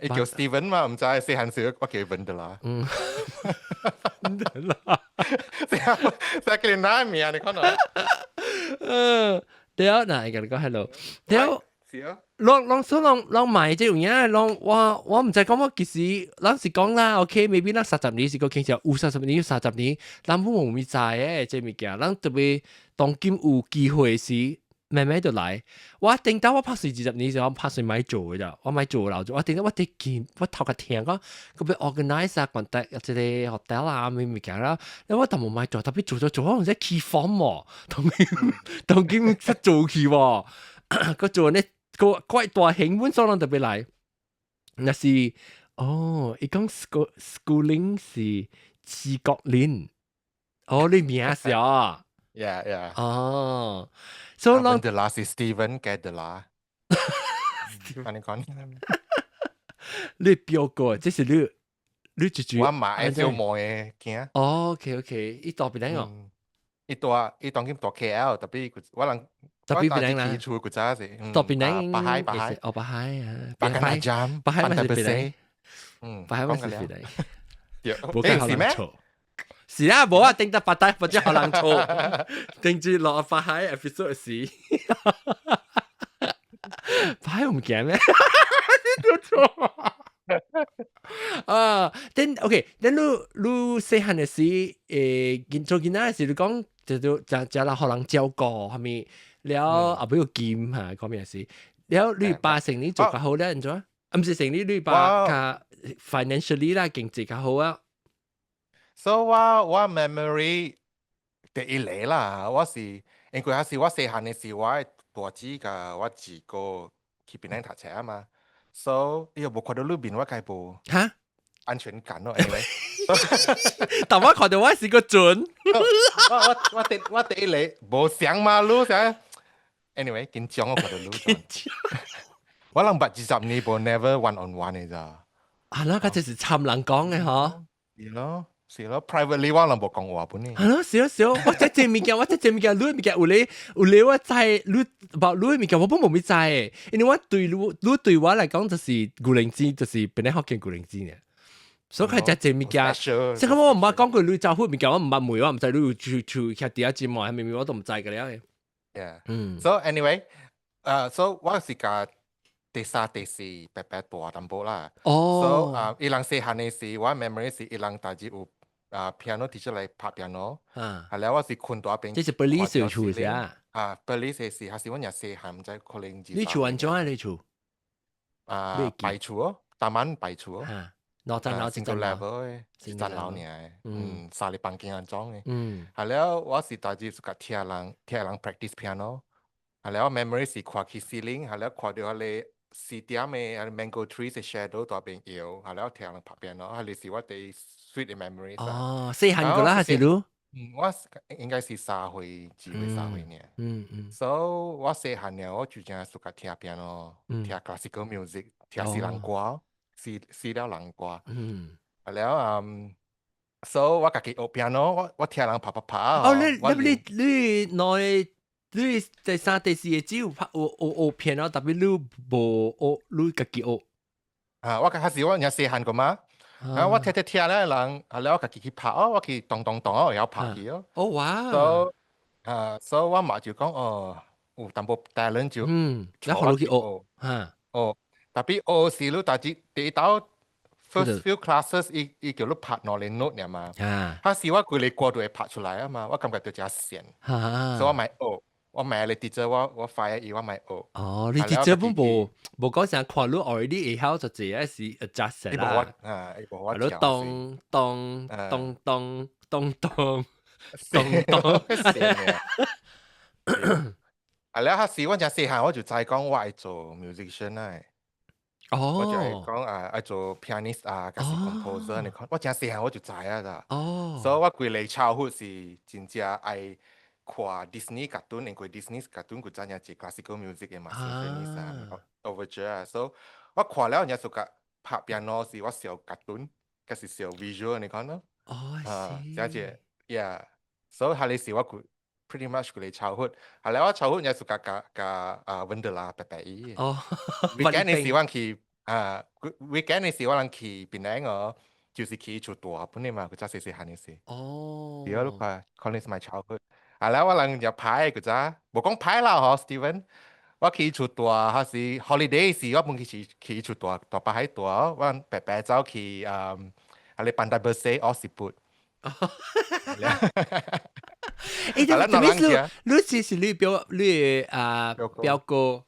伊叫 Steven 嘛，唔知細漢時我叫溫德拉。溫德拉。成個人哪名你看到？對啊，嗱，你講 hello。對啊，啷買即樣嘢，我唔知講我其實，啷是講啦 ，OK，maybe 啷30年是個傾向，50年30年，啷冇唔知嘅，即物件，啷特別當今有機會時。慢慢就來，我定到我拍攝20年時，我拍攝買做嘅咋，我買做樓做，我定到我啲見，我頭個聽講，佢俾 organize 啊，contact 即係 hotel 啊，咩物件啦，我頭冇買做，特別做可能即係 key form 喎，當今識做起喎，個做呢個怪大興本所能特別來，那是哦，伊講 schooling 是刺角鏈，哦，你名是啊。Yeah. 哦，所以溫德拉是 Steven 嘅德拉。你講，你表哥，即是你住我買小妹嘅驚。OK，伊大邊靚哦？伊當今大 KL，特別我能特別邊靚啦。出古早時，大邊靚。巴海，哦，巴海啊，巴海站，巴海咪是邊靚？巴海咪是邊靚？冇計是咩？是啊，冇啊，定得發呆或者可能錯，定住落發喺 episode 時，發喺唔驚咩？錯啊，then OK，then 你細漢嘅時，做囡仔嘅時，你講就啦，可能照顧係咪？了後尾個劍嚇講咩事？了你爸成年做較好咧，唔做啊？唔是成年你爸較 financially 啦，經濟較好啊。So 我 memory 第一嚟啦，我是因為嗰時我細漢嘅時，我大姊甲我自個去邊度讀冊啊嘛。So 你又冇看到裏邊我計部嚇安全感咯，anyway。但我看到我是個準。我第一嚟冇想嘛，路想 anyway 緊張我覺得錄咗，我諗20年冇 never one on one 嘅咋。啊，那個就是參人講嘅嗬。是咯，privately 我諗冇講話本呢。係咯，少少，我即係物件，你物件有你我知，你about你物件我本冇咪知嘅，因為我對你對我嚟講就是古靈精，就是本來學見古靈精嘅。所以佢只物件，即係我唔係講佢你走開物件，我唔係梅，我唔知你要住劇第一節目，係明明我都唔知嘅咧。So anyway，so 我是個第三、第四白白大淡薄啦。So 伊人細漢嘅時，我 memory 是伊人大致有piano teacher 嚟拍 piano，係啦，我是困到邊。即係 Belize 處是啊？Belize 是，係我日細漢唔知可能你處安怎啊？你處白處哦，大晚白處哦。single level 嘅，真老年嘅，3年半經安裝嘅，係了，我是大致是個聽人 practice piano，係了，我 memory 是看去 ceiling，係了，看到佢哋4點嘅 mango trees 嘅 shadow 在邊搖，係了，聽人拍 piano，係你是我哋 sweet 嘅 memory。哦，細漢個啦，還是你？我應該是3歲至3歲呢。So 我細漢呢，我最正係個聽 piano，聽 classical music，聽西洋歌。試了人歌，แล้วso 我自己學 piano，我聽人拍。哦，你內你第三、第四嘅只有拍學 piano，特別你無學你自己學。我開始我人細漢個嘛，我聽咧人，แล้ว我自己去拍，我去動，我有拍佢哦。哦哇 ！so 我媽就講有淡薄 talent 就，然後去學，tapi時你大致第到 first few classes 伊叫你拍攞嚟 note 嘛，他時我佢哋過度會拍出來啊嘛，我感覺到真係閒，所以我咪我買你 teacher 我 fire 伊我咪哦，你 teacher 本無講成看你 already 會曉就係是 adjust 啦，係咯，咚，係啦，時我真係細漢我就再講我係做 musician 啦。我就係講愛做 pianist 還是 composer，你看我真細漢我就知啊咋，所以我規個 childhood 是真正愛看 Disney cartoon，因為 Disney cartoon 佢真係係 classical music 嘅嘛 ，symphonies overture 啊，所以我看了人家就講拍 piano 是我小 cartoon，嗰是小 visual 你看咯，真係 ，yeah， 所以係你是我佢 pretty much 佢哋 childhood，係啦，我 childhood 人家就講Wonderla 白伊，weekend 你喜歡去weekend 你喜歡去邊靚哦，就是去出大本嚟嘛，佢真係細漢嘅事。第二個可能係 my childhood，係啦，我人入牌佢咋，冇講牌啦嗬 ，Steven， 我去出大還是 holiday 時，我本去出大巴喺大，我白走去係你班大 birthday 我是撥。誒，特別是你其實你表哥，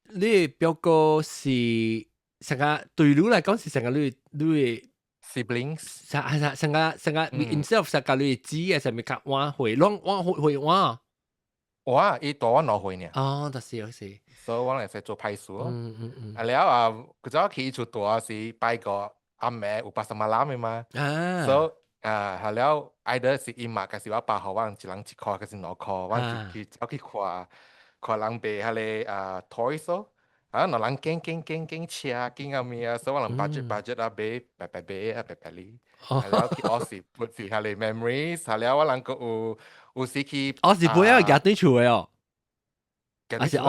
你表哥是成個對你嚟講是成個你 siblings，成個 himself 成個你知嘅上面夾彎會彎，哇！伊大我2歲呢。哦，就是，所以我嚟做派數咯。แล้ว佢就去出大是拜個阿妹有巴什馬拉嘅嘛。所以係แล้วeither是伊媽，還是我爸學我一人一塊，還是2塊，我就去看人賣係你toys 咯。人驚車驚啊咩啊，所以我人 budget 買白哩。係แล้ว去我是撥是係你 memories，係แล้ว我人個有時去。我是不要夾對厝嘅哦。還是我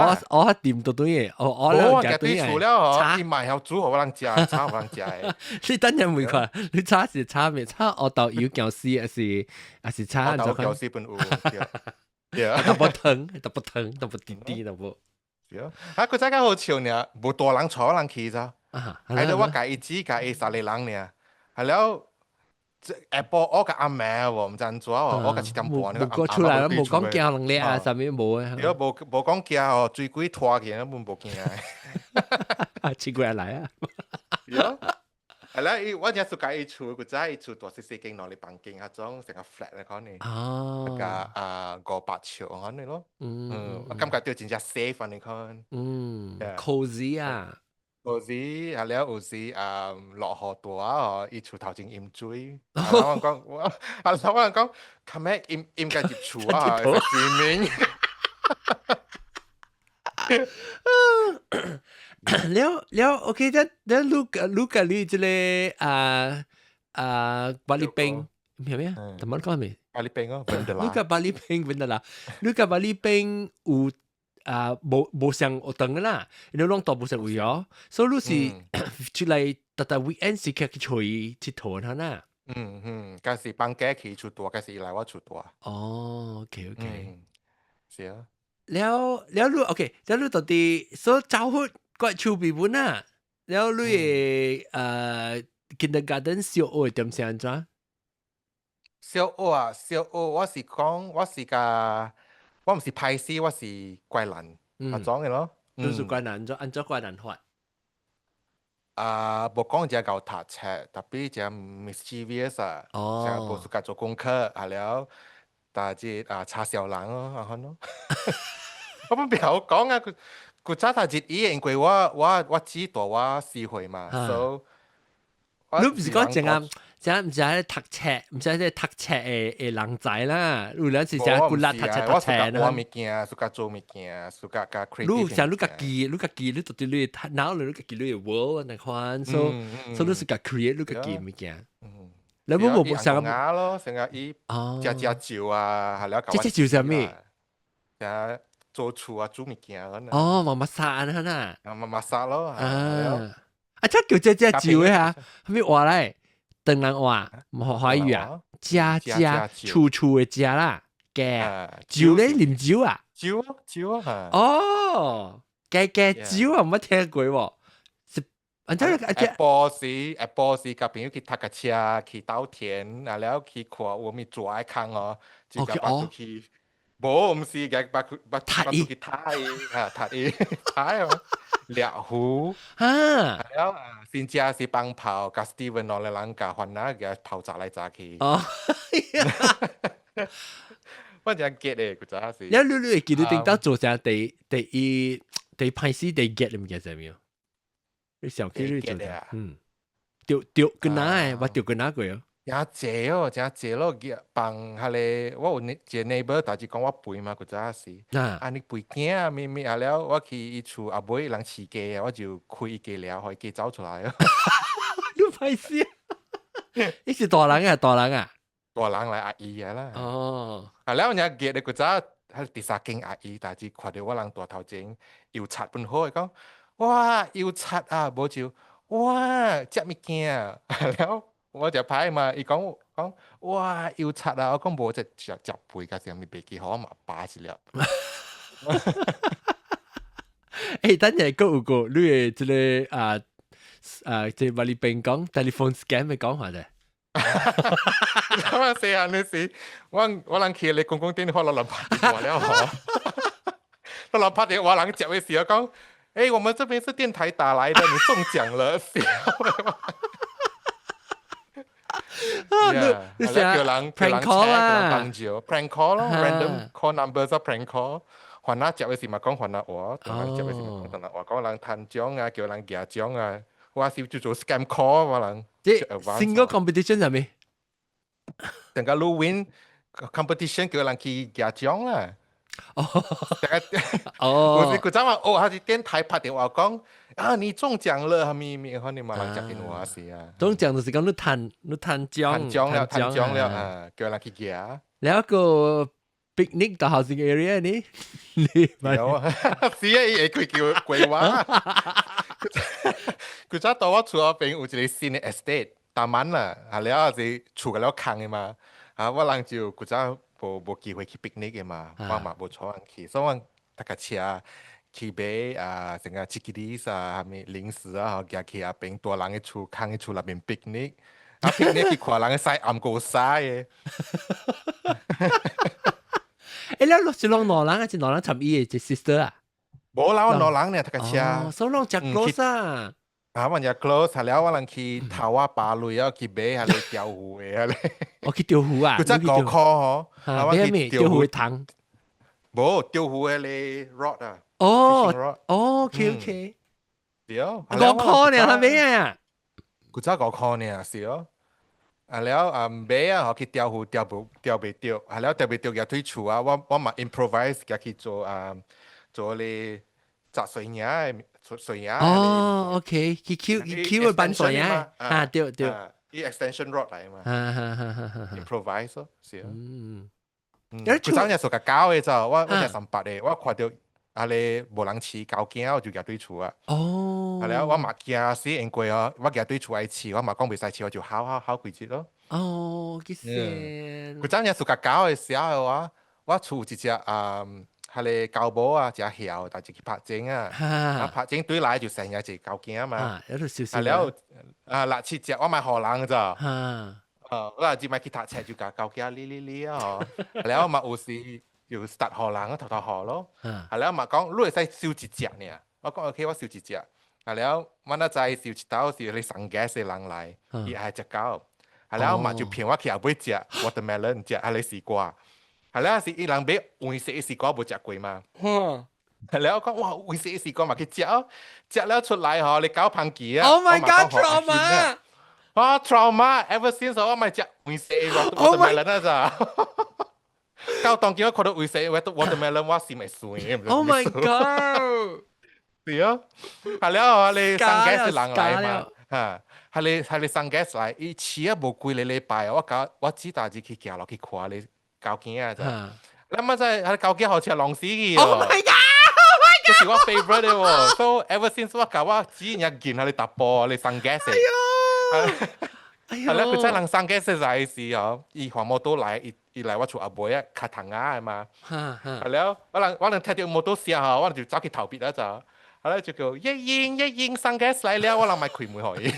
掂到對嘅，我夾對厝了哦，伊買曉煮互我人食，炒互人食嘅。你等陣問看，你炒是炒咩？炒我豆油餃絲，還是炒？我豆餃絲本有，特別疼，特別滴，特別。佢真係好笑呢，冇大人坐人去咋？係咯，我介意知介意3人呢，係了。下晡我個阿妹喎，唔知安怎喎，我個7點半呢個出來冇講驚能力啊，啥物冇啊？如果冇講驚哦，水鬼拖起都冇驚啊！奇怪來啊！係啦，我只係介意厝，佢真係厝大細間攞嚟辦間嗰種成個 flat 嚟講呢，個500尺講呢咯，我感覺到真正 safe 你看，cozy 啊！有時啊了，有時落雨大哦，伊厝頭前淹水，啊我講我啊我講，琴日淹個入厝啊，係 swimming。แล้วโอเคแล้วลูกกับนี่จะเลยบาลีเป็งมีไหมแต่มันก็ไม่巴黎冰哦，文德ลูกกั拉。บบาลีเป็งเป็นอะไรลูกกับบาลีเป็งอู冇上學堂噶啦你攏到冇上會哦所以你是出嚟特 weekend 時刻去出去佚佗下啦嗰時放假去厝大，嗰時來我厝大。哦 OK 是啊。แล้วลูกโอเคแล้วลูกตอนที่所以走去個厝邊本啊แล้วลูกkindergarten 小學點先怎小學啊，小學我是講，我唔是歹死，我是怪人，嗰種嘅咯。都是怪難按照怪難法無講只夠讀冊，特別只 mischievous 啊，只無事甲做功課，啊了，但係差小人咯，啊看咯。我唔表講啊，佢早讀日語，因為我知道我死會嘛，所以你唔是講正啱。唔是喺讀冊，唔是喺讀冊嘅人仔啦，有兩時成日骨力讀冊啦。我物件，自家做物件，自家加 creative。你家己，你到底你腦裏你家己你 world 那款，所以你自家 create 你家己物件。你冇成日咯，成日伊隻照啊，係了。隻照係咩？成日做厝啊，煮物件嗰哦，媽媽殺啊，嗱。媽媽殺咯。即叫隻照嘅嚇，係咩話咧？當然話華語啊，家處處嘅家啦，嘅照咧念照啊，照啊，哦，嘅照啊，唔乜聽過喎，按照下晡時甲朋友去踏個車，去稻田，啊了去看有咩做愛空哦，就甲巴出去，無唔是甲巴出去睇啊，睇哦。獵虎啊，แล้วสินเจียสิปังเผากับสตีเวนนอร์ลังกับฮอนน่ากับเผาจากไรจากคีว่าจะเก็ตเองกูจะสิแล้วรู้ๆ記得定到做啥第拍戲第 get 你唔記得咩？你上幾日做啥？掉個哪誒？我掉個哪個喲？真濟咯，幫下咧，我有一個 neighbor，但係講我背嘛，佢真係你背驚啊，咪啊了，我去伊厝阿妹人飼雞啊，我就開伊雞寮，可以雞走出來啊。你拍戲？你是大人啊？大人嚟阿姨啊啦。哦，啊了，人記得佢真係第三間阿姨，但係看到我人大頭前搖擦半好，講哇搖擦啊，冇就哇隻物件啊，了。我就拍嘛，伊講哇要擦啊！我講無只背㗎時候，咪別記好嘛，巴死了。等陣有個你嘅即即係話你邊講 telephone scam 咪講下啫。咁啊，四下你事，我人企你公共電話攞嚟拍電話了嗬，攞嚟拍電話人接嘅時候講，我們這邊是電台打來的，你中獎了，笑。你成日 prank call 啦 ，prank call 咯 ，random call numbers 啊 ，prank call。還那接嘅時咪講還那我，當人接嘅時咪講當人我，講人彈獎啊，叫人夾獎啊，我是就做 scam call 我人。即 single competition 係咪？等個 win competition 叫人去夾獎啦。哦，佢就話他是電台拍電話講。啊！你中獎了，咪可能馬上接電話是啊。中獎就是講你彈獎了啊！叫人去夾。แล้วก็ picnic 到 housing area นี่有啊，是啊，伊佢叫鬼話。佢早到我厝嗰邊有一個新嘅 estate，大滿啦，係了是厝個了坑嘅嘛。啊，我人就佢早無機會去 picnic 嘅嘛，我嘛無坐人去，所以我搭架車。去買成個chicken dish啊，係咪零食啊？行去阿邊大人嘅厝，坑嘅厝內邊 picnic， 啊 picnic 去看人嘅曬暗過曬嘅。แล้วลูกจะลองนอนหลังอ่ะจะนอนหลังทำอีจะ sister อ่ะ冇啦，我นอนหลังเนี่ยทักเชีย所以ลองจาก close อ่ะมันจะ close 係แล้ว我能去頭啊巴類啊去買係嚟釣魚嘅係嚟。我去釣魚啊！佢真係高科嗬，我去釣魚嘅藤。冇釣魚嘅你 rod 啊。哦 ，OK OK。對，5箍呢，係咪啊？古早5箍呢，是哦。แล้ว買啊，我去釣魚釣未釣，แล้ว釣未釣嘅推出啊，我嘛 improvise 嘅去做你摘水椰水椰。哦，OK，佢 Q 板水啊，嚇對。依 extension rod 嚟嘛，improvise 咯，是啊。佢早日做個搞嘅就，我就3百嘅，我看到你無人飼狗驚，我就夾對厝啊。哦，係啦，我嘛驚死因過啊，我夾對厝愛飼，我嘛講袂使飼，我就考幾節咯。哦，幾先？佢早日做個搞嘅時候啊，我厝一隻係狗母啊，隻曉，但係去拍精啊，拍精對來就成日隻狗驚嘛。有度少少。แล้ว6-7隻我買荷蘭咋。我只買去讀冊就搞狗驚哩啊，แล้ว嘛有時要 start 荷蘭頭河咯。แล้ว嘛講你會使燒一隻呢？我講 OK，我燒一隻。แล้ว我那在燒一刀是你上 gas 嘅人嚟，而係隻狗。แล้ว嘛就騙我去後尾隻 watermelon 隻係你試過。แล้ว是伊人買黃色嘅試過冇食過嘛？แล้ว講哇黃色嘅試過嘛去食了出來嗬，你搞胖機啊 ！Oh my god trauma！trauma ever since 我咪食黃色嘅 watermelon 啊咋？搞當見我看到黃色嘅 watermelon 我心咪酸。Oh my god！係啊，係了你上 gas 人嚟嘛？係你上 gas 嚟，伊遲啊冇幾個禮拜，我知道自己行落去看你。狗驚啊！咋？你乜真係狗驚好似係狼屎嘅 ！Oh my god！這是我 favorite 嘅喎。So ever since 我搞我只日見下你突破你上 gas 嘅。係啦，佢真係能上 gas 嘅陣時哦，伊環摩托嚟，伊嚟我厝阿妹啊，卡藤啊嘛。係啦，我能聽到摩托聲嚇，我就走去逃避啦就。係啦，就叫一應上 gas 嚟了，我能買開門可以。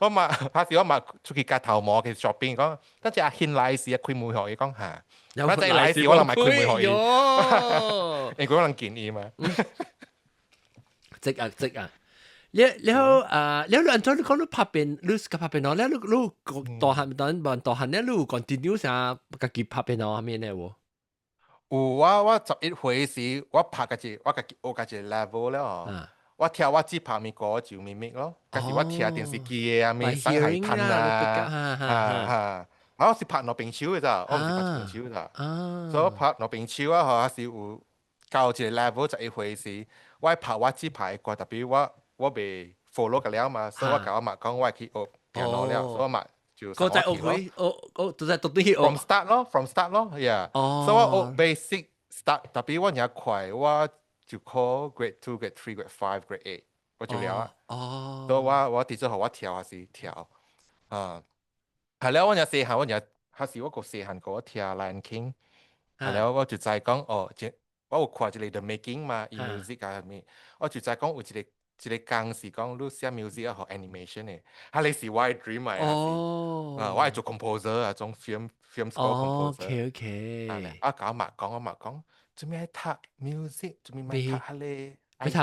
我嘛，下時我嘛出去街頭摸去 shopping 講，跟住阿軒來時開門可以講嚇，我哋來時我能買開門可以，因為可能建議嘛。值啊！แล้วอันตอนเขาลูกพับเป็นลูกกับพับเป็นน้องแล้วลูกต่อหันตอนบอลต่อหันเนี่ยลูก continue ซะกับกิพับเป็นน้องมีเนี่ย喎。我11歲時，我拍個隻，我學個隻 level 了。我聽我只拍咪歌就咪咪咯，但是我聽電視機嘅咪上海灘啊，我是拍羅賓超嘅咋，我唔是拍羅賓超咋，所以我拍羅賓超啊，我是有到一個 level 就一回事，我拍我只拍歌，特別我未 follow 嘅了嘛，所以我教我嘛講我去學 piano 了，所以我嘛就ก็จะ都在讀啲學 from start 咯 ，yeah，所以我學 basic start，特別我也快我。就 call grade 2、grade 3、grade 5、grade 8，我就了啊。所以我第一學我跳還是跳係了我有細漢，還是我個細漢個跳 Lion King，係了我就再講我有看一個 The Making 嘛，music 啊咪，我就再講有一個講是講你寫 music 啊學 animation 嘅，係你是我嘅 dream 嚟我係做 composer 啊，種 film score composer。OK。我講。做咩讀 music？ 做咩咪讀下咧 IT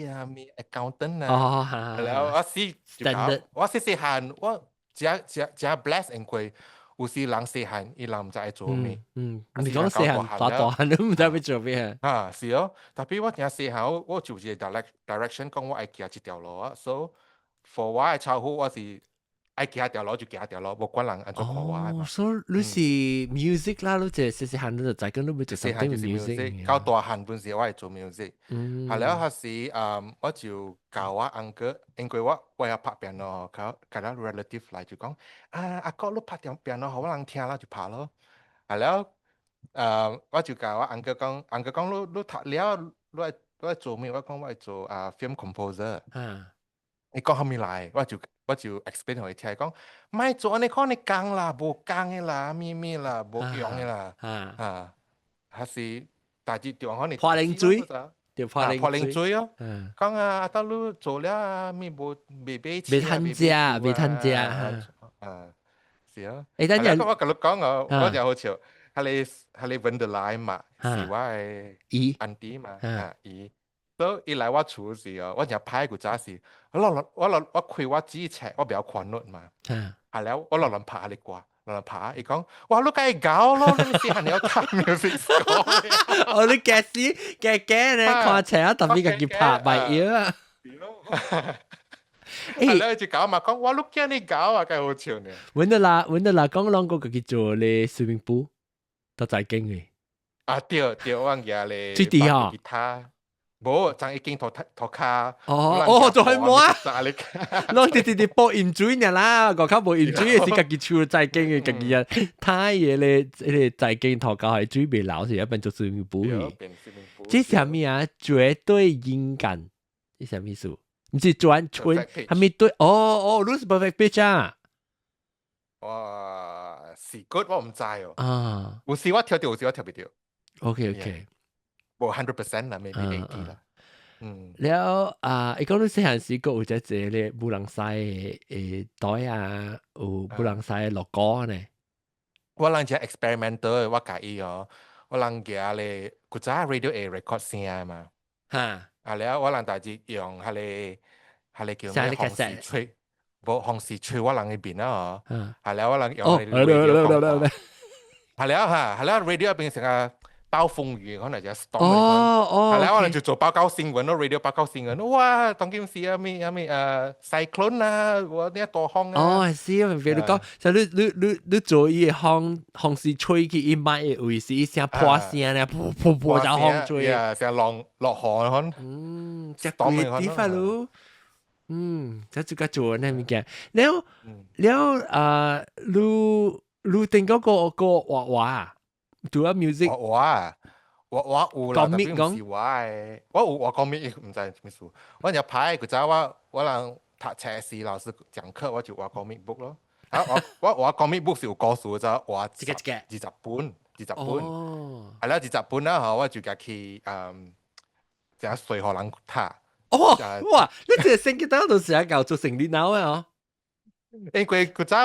啊？咪 accountant 啊？แล้ว我細漢我只 bless 因為有時人細漢伊人唔知做咩。你講細漢大漢都唔知要做咩啊？是哦，特別我淨細漢我就係 direction 講我愛行一條路啊。So for 我嘅超乎我是。愛行條路就行條路，無管人安怎看我嘛。所以你是 music 啦，你即係細漢你就知講你要做 something music。到大漢本時我係做 music，係了嗰時我就教我 uncle，因為我有拍 piano，佢哋 relative 嚟就講阿哥你拍 piano 好人聽啦就拍咯。係了我就教我 uncle 講你讀了你係做咩？我講我係做film composer。你講後面嚟我就 explain 佢聽講，唔係做你講你講啦，冇講嘅啦，咩啦，冇用嘅啦，還是大致地方你破零嘴，破零嘴哦，講阿德魯做了咩冇未俾錢，未吞食，是啊，等陣我跟你講我就好笑，係你揾得來嘛，是我係auntie嘛，姨。所以來我厝時我就拍個雜誌，我開我自己冊，我比較寬率嘛。係了，我落拍你掛，落拍，伊講，哇，你梗係搞咯，你試下你有睇 music score。你嘅呢，看冊啊，特別嘅拍埋嘢啊。誒，咧就搞嘛講，我碌見你搞啊，梗好笑呢。揾得啦，講啷個佢做咧 swimming pool，都在經嘅，啊對，我忘記咧，最低啊吉他，冇，就已經托卡，就係冇啊，咋你？啷啲播 enjoy 呢啦，個卡播 enjoy 係自己做在經嘅，自己啊，太嘢咧，你在經頭教係最未老時，一般做 swimming pool 嘅，這是咩啊？絕對音感，這是咩意思？唔是轉春，係咪對？哦，Lose perfect pitch 啊！哇，是 good 我唔知哦。啊，有時我跳掉，有時我跳唔掉。OK，冇100%啦，maybe 80啦。แล้วอีกก็รู้สึกหันสิก็有只只咧布朗西誒袋啊，有布朗西落歌呢。我人只 experimental 我介意哦，我人嘅咧古早 radio A record 聲嘛。嚇！แล้ว我人大致用係你叫咩？紅絲吹，冇紅絲吹我人嗰邊啦哦。係แล้ว我人用係 radio 係แล้ว radio 入邊成個暴風雨，可能就 storm 係แล้ว我哋就做報告新聞咯 ，radio 報告新聞，哇，當今時咩cyclone 啊，我呢一多風啊。係啊，譬如講，就你做伊個風是吹去伊買嘅位是一聲破聲咧，噗就風吹，成浪落汗可。即係貴啲法咯。就做做呢物件，แล้ว你定嗰個畫畫啊？做咗 music 我有啦，但係唔是我有講咩唔知咩事。我有排佢就我人讀冊時老師講課，我就畫 comic book 咯。我 comic book 是有故事就畫20本。係啦，20本啦，我就夾去就隨學人讀。哇！你這成績單都是搞做成績腦嘅哦。因為佢就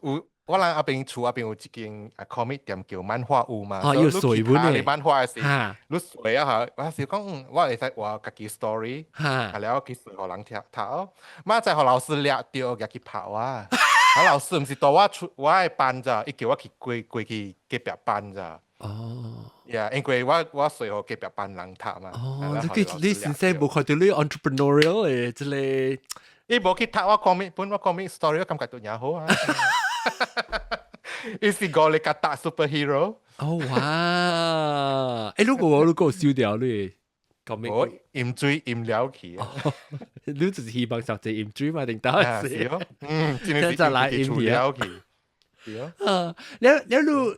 有。我人阿邊厝阿邊有一間comic 店叫漫畫屋嘛，要水本嘅漫畫是，你水啊嚇，我是講我會使畫家己 story，係了去水學人聽睇，媽在學老師掠掉入去跑啊，老師唔是到我嘅班咋，伊叫我去過去隔壁班咋，因為我水學隔壁班人睇嘛，你先生冇看到你 entrepreneurial 嘅即係，伊冇去睇我 comic story， 我感覺都也好啊。伊是個你個大 superhero。哇！如果我燒掉你，咁我鹽水鹽了去啊！你就是希望上隻鹽水嘛，定得是哦。真係就來鹽了去。係啊。你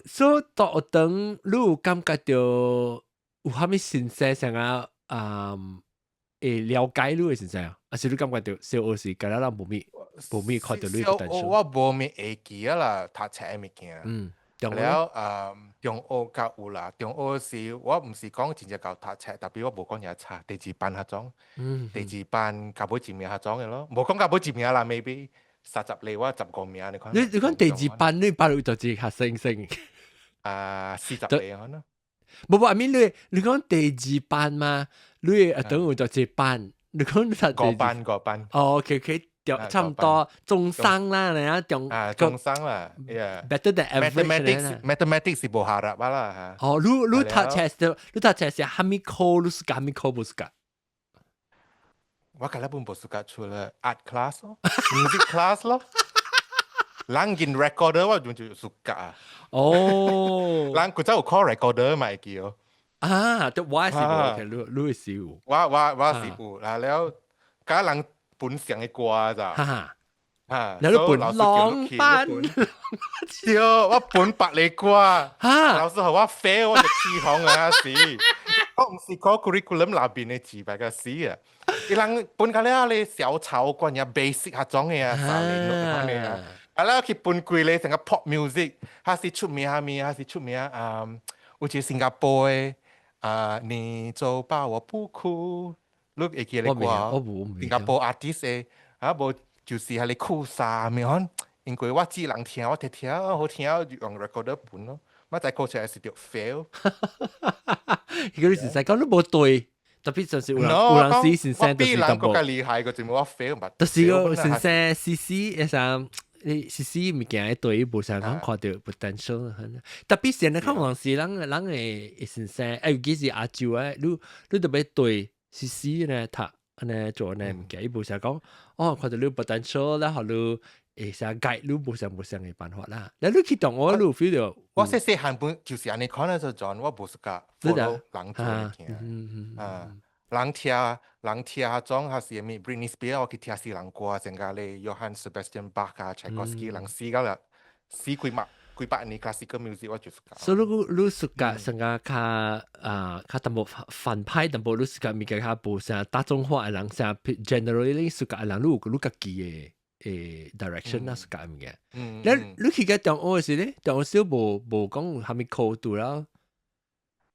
所到等，你有感覺到有蝦米新鮮想要會了解你嘅先生啊？還是你感覺到小學時間啦冇咩看到你嘅potential？我冇咩會記啊啦，讀冊嘅物件。แล้ว中學較有啦，中學時我唔是講真正教讀冊，特別我冇講嘢差，第二班嗰種，第二班教尾一名嗰種嘅咯，冇講教尾一名啦 ，maybe 30嚟我15名，你看。你講第二班，你班裏就係學生40嚟可能。冇，I mean 你講第二班嘛，你等於就係班，你講個班。OK。差唔多中生啦，你啊中生啦 ，better than average。mathematics 是無下入啦嚇。你讀冊是哈咪考，你是哈咪考不是㗎？我嗰本不是㗎，除了 art class 咯，music class 咯，人見 recorder 我就屬㗎。人佢真有 call recorder 嘛叫。但我係冇，你係少。我是有，แล้ว嗰人。本上嘅歌咋？你都本浪班，對，我本白你歌，老師話我 fail 我就起哄啊死，我唔是講 curriculum 那邊嘅字白個死啊，伊人本個咧你小草關呀 basic 下種嘅啊，三年六年啊，แล้ว佢本貴咧成個 pop music，佢是出名佢是出名有隻新加坡嘅你就把我不哭。你會記得啩？新加坡 artist 無就是係你酷沙咪可，因為我只能聽，我聽好聽用 recorder 本咯，我再講出來是條 fail。嗰啲先生講都冇對，特別就是有人試先生就是咁冇。我比人更加厲害個就冇我 fail 嘛。就是個先生試一陣。你試物件對無相通看到 potential， 特別是你看往時人嘅先生，尤其是阿舅你特別對試呢讀，安尼做呢物件，伊無想講哦，看到你 potential 啦，互你會想解你無想嘅辦法啦。你去當我你 feel 到，我細漢本就是安尼看咧就John，我無是甲 follow 人做嘅件啊。人聽迄種還是咪 Britney Spears，我去聽死人歌，成個咧 Johann Sebastian Bach 啊 Tchaikovsky 人死到啦，死幾百年 classical music 我就是所以你สุก成個較淡薄反派，淡薄你สุก物件較無啥大眾化嘅人，啥 generally สุก嘅人，你家己嘅direction 啦，สุก物件。你去嘅中學時咧，中學時無講蝦米考度啦。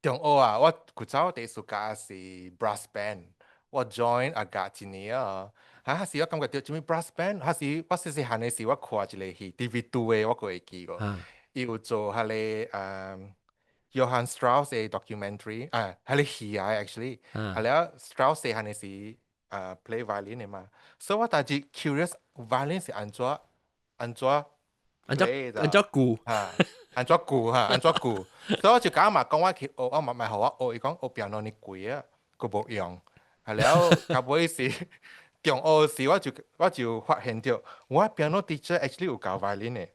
中學啊，我古早第暑假是 brass band，我 join 阿甲一年啊，嗰時我感覺到做咩 brass band，嗰時我細漢嘅時我看一個戲 TV2 嘅，我個會記個，伊有做嗰個Johann Strauss 嘅 documentary，嗰個戲啊 actually，係啦 Strauss 細漢嘅時play violin 嘅嘛，所以我大致 curious violin 是安怎 play 的，鼓安怎鼓哈，安怎鼓，所以我就講嘛，講我去學，我咪學我學，伊講學 piano 呢貴啊，佢冇用，係了，後尾是中學時我就發現到，我 piano teacher actually 有教 violin 嘅，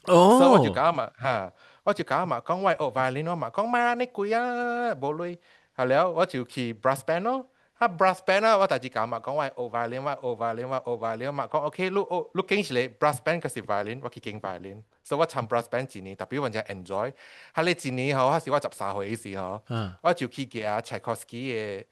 所以我就講嘛嚇，我就講嘛，講我學 violin 我嘛，講買呢貴啊，冇鐳，係了，我就去 brass band 咯。brass band 啊，我大致講嘛，講我學 violin，我學 violin 嘛，講 OK，你經起嚟 brass band 嗰時 violin，我去經 violin，所以我參 brass band 一年，特別我真 enjoy。喺你一年後，嗰時我13歲嘅時候，我就去嘅 Tchaikovsky 嘅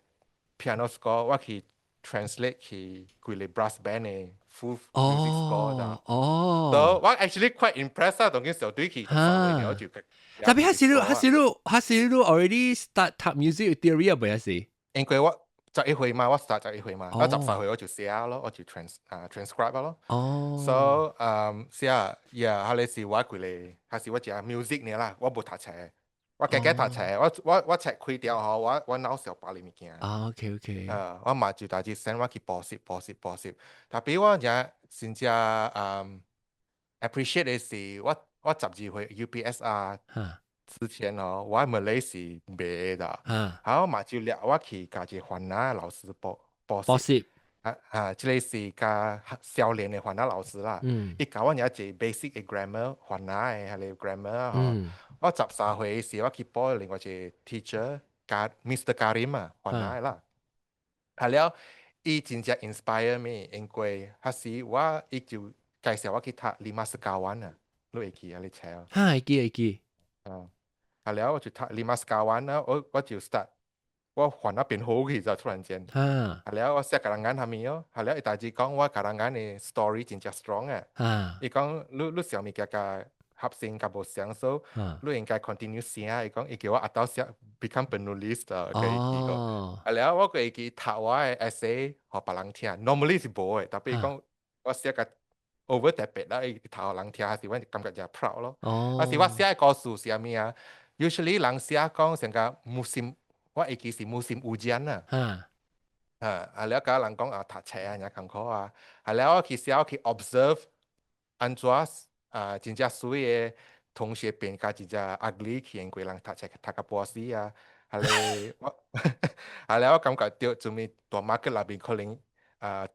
piano score，我去 translate 去佢哋 brass band 嘅 full music score 咋。所以我 actually quite impressed 啊，同佢小隊去13歲我就。特別嗰時你 already start 讀 music theory 啊，未係？因為我11歲嘛，我 start 11歲嘛，我13歲我就寫咯，我就 transcribe 咯。所以寫後來是我過嚟，係我隻 music 呢啦，我冇讀冊，我自己讀冊，我冊開掉後，我腦小把裡物件。OK。我嘛就大致 send 我去補習，特別我就真正appreciate 嘅是我12歲 UPS 啊。之前哦，我馬來是賣的，好嘛就掠我去教一華納老師補習，即個是教少年嘅華納老師啦。伊教我一啲 basic 嘅 grammar， 華納嘅係 grammar 我13歲時我去補另外一個 teacher， Mr. Karim 啊，華納啦。係了，伊真正 inspire me， 因為嗰時伊就介紹我去讀Lima Sekawan啊，你會記啊？你聽啊？會記。係了，我就讀Lima Sekawan啦，我就 start， 我換那邊好去就突然間，係了，我寫格蘭眼下面咯，係了，伊大致講我格蘭眼嘅 story 真正 strong 啊，伊講你上面嘅合成嘅無相數，你應該 continue 寫，伊講伊叫我到寫 become penulis 啊，嘅意個，係了，我佢記讀我嘅 essay 學別人聽 ，normally 是冇嘅，特別講我寫個 over 特別啦，伊讀人聽係我感覺就 proud 咯，但是我寫嘅故事係咩啊？ usually 人寫講成個musim， 我會記是 musim hujan 啊，係了個人講讀冊啊，人工課啊，係了我去寫我去 observe 安怎真正水嘅同學變加真正 ugly 去因為人讀冊讀個波斯啊，係我係了我感覺到做咩大馬嘅那邊可能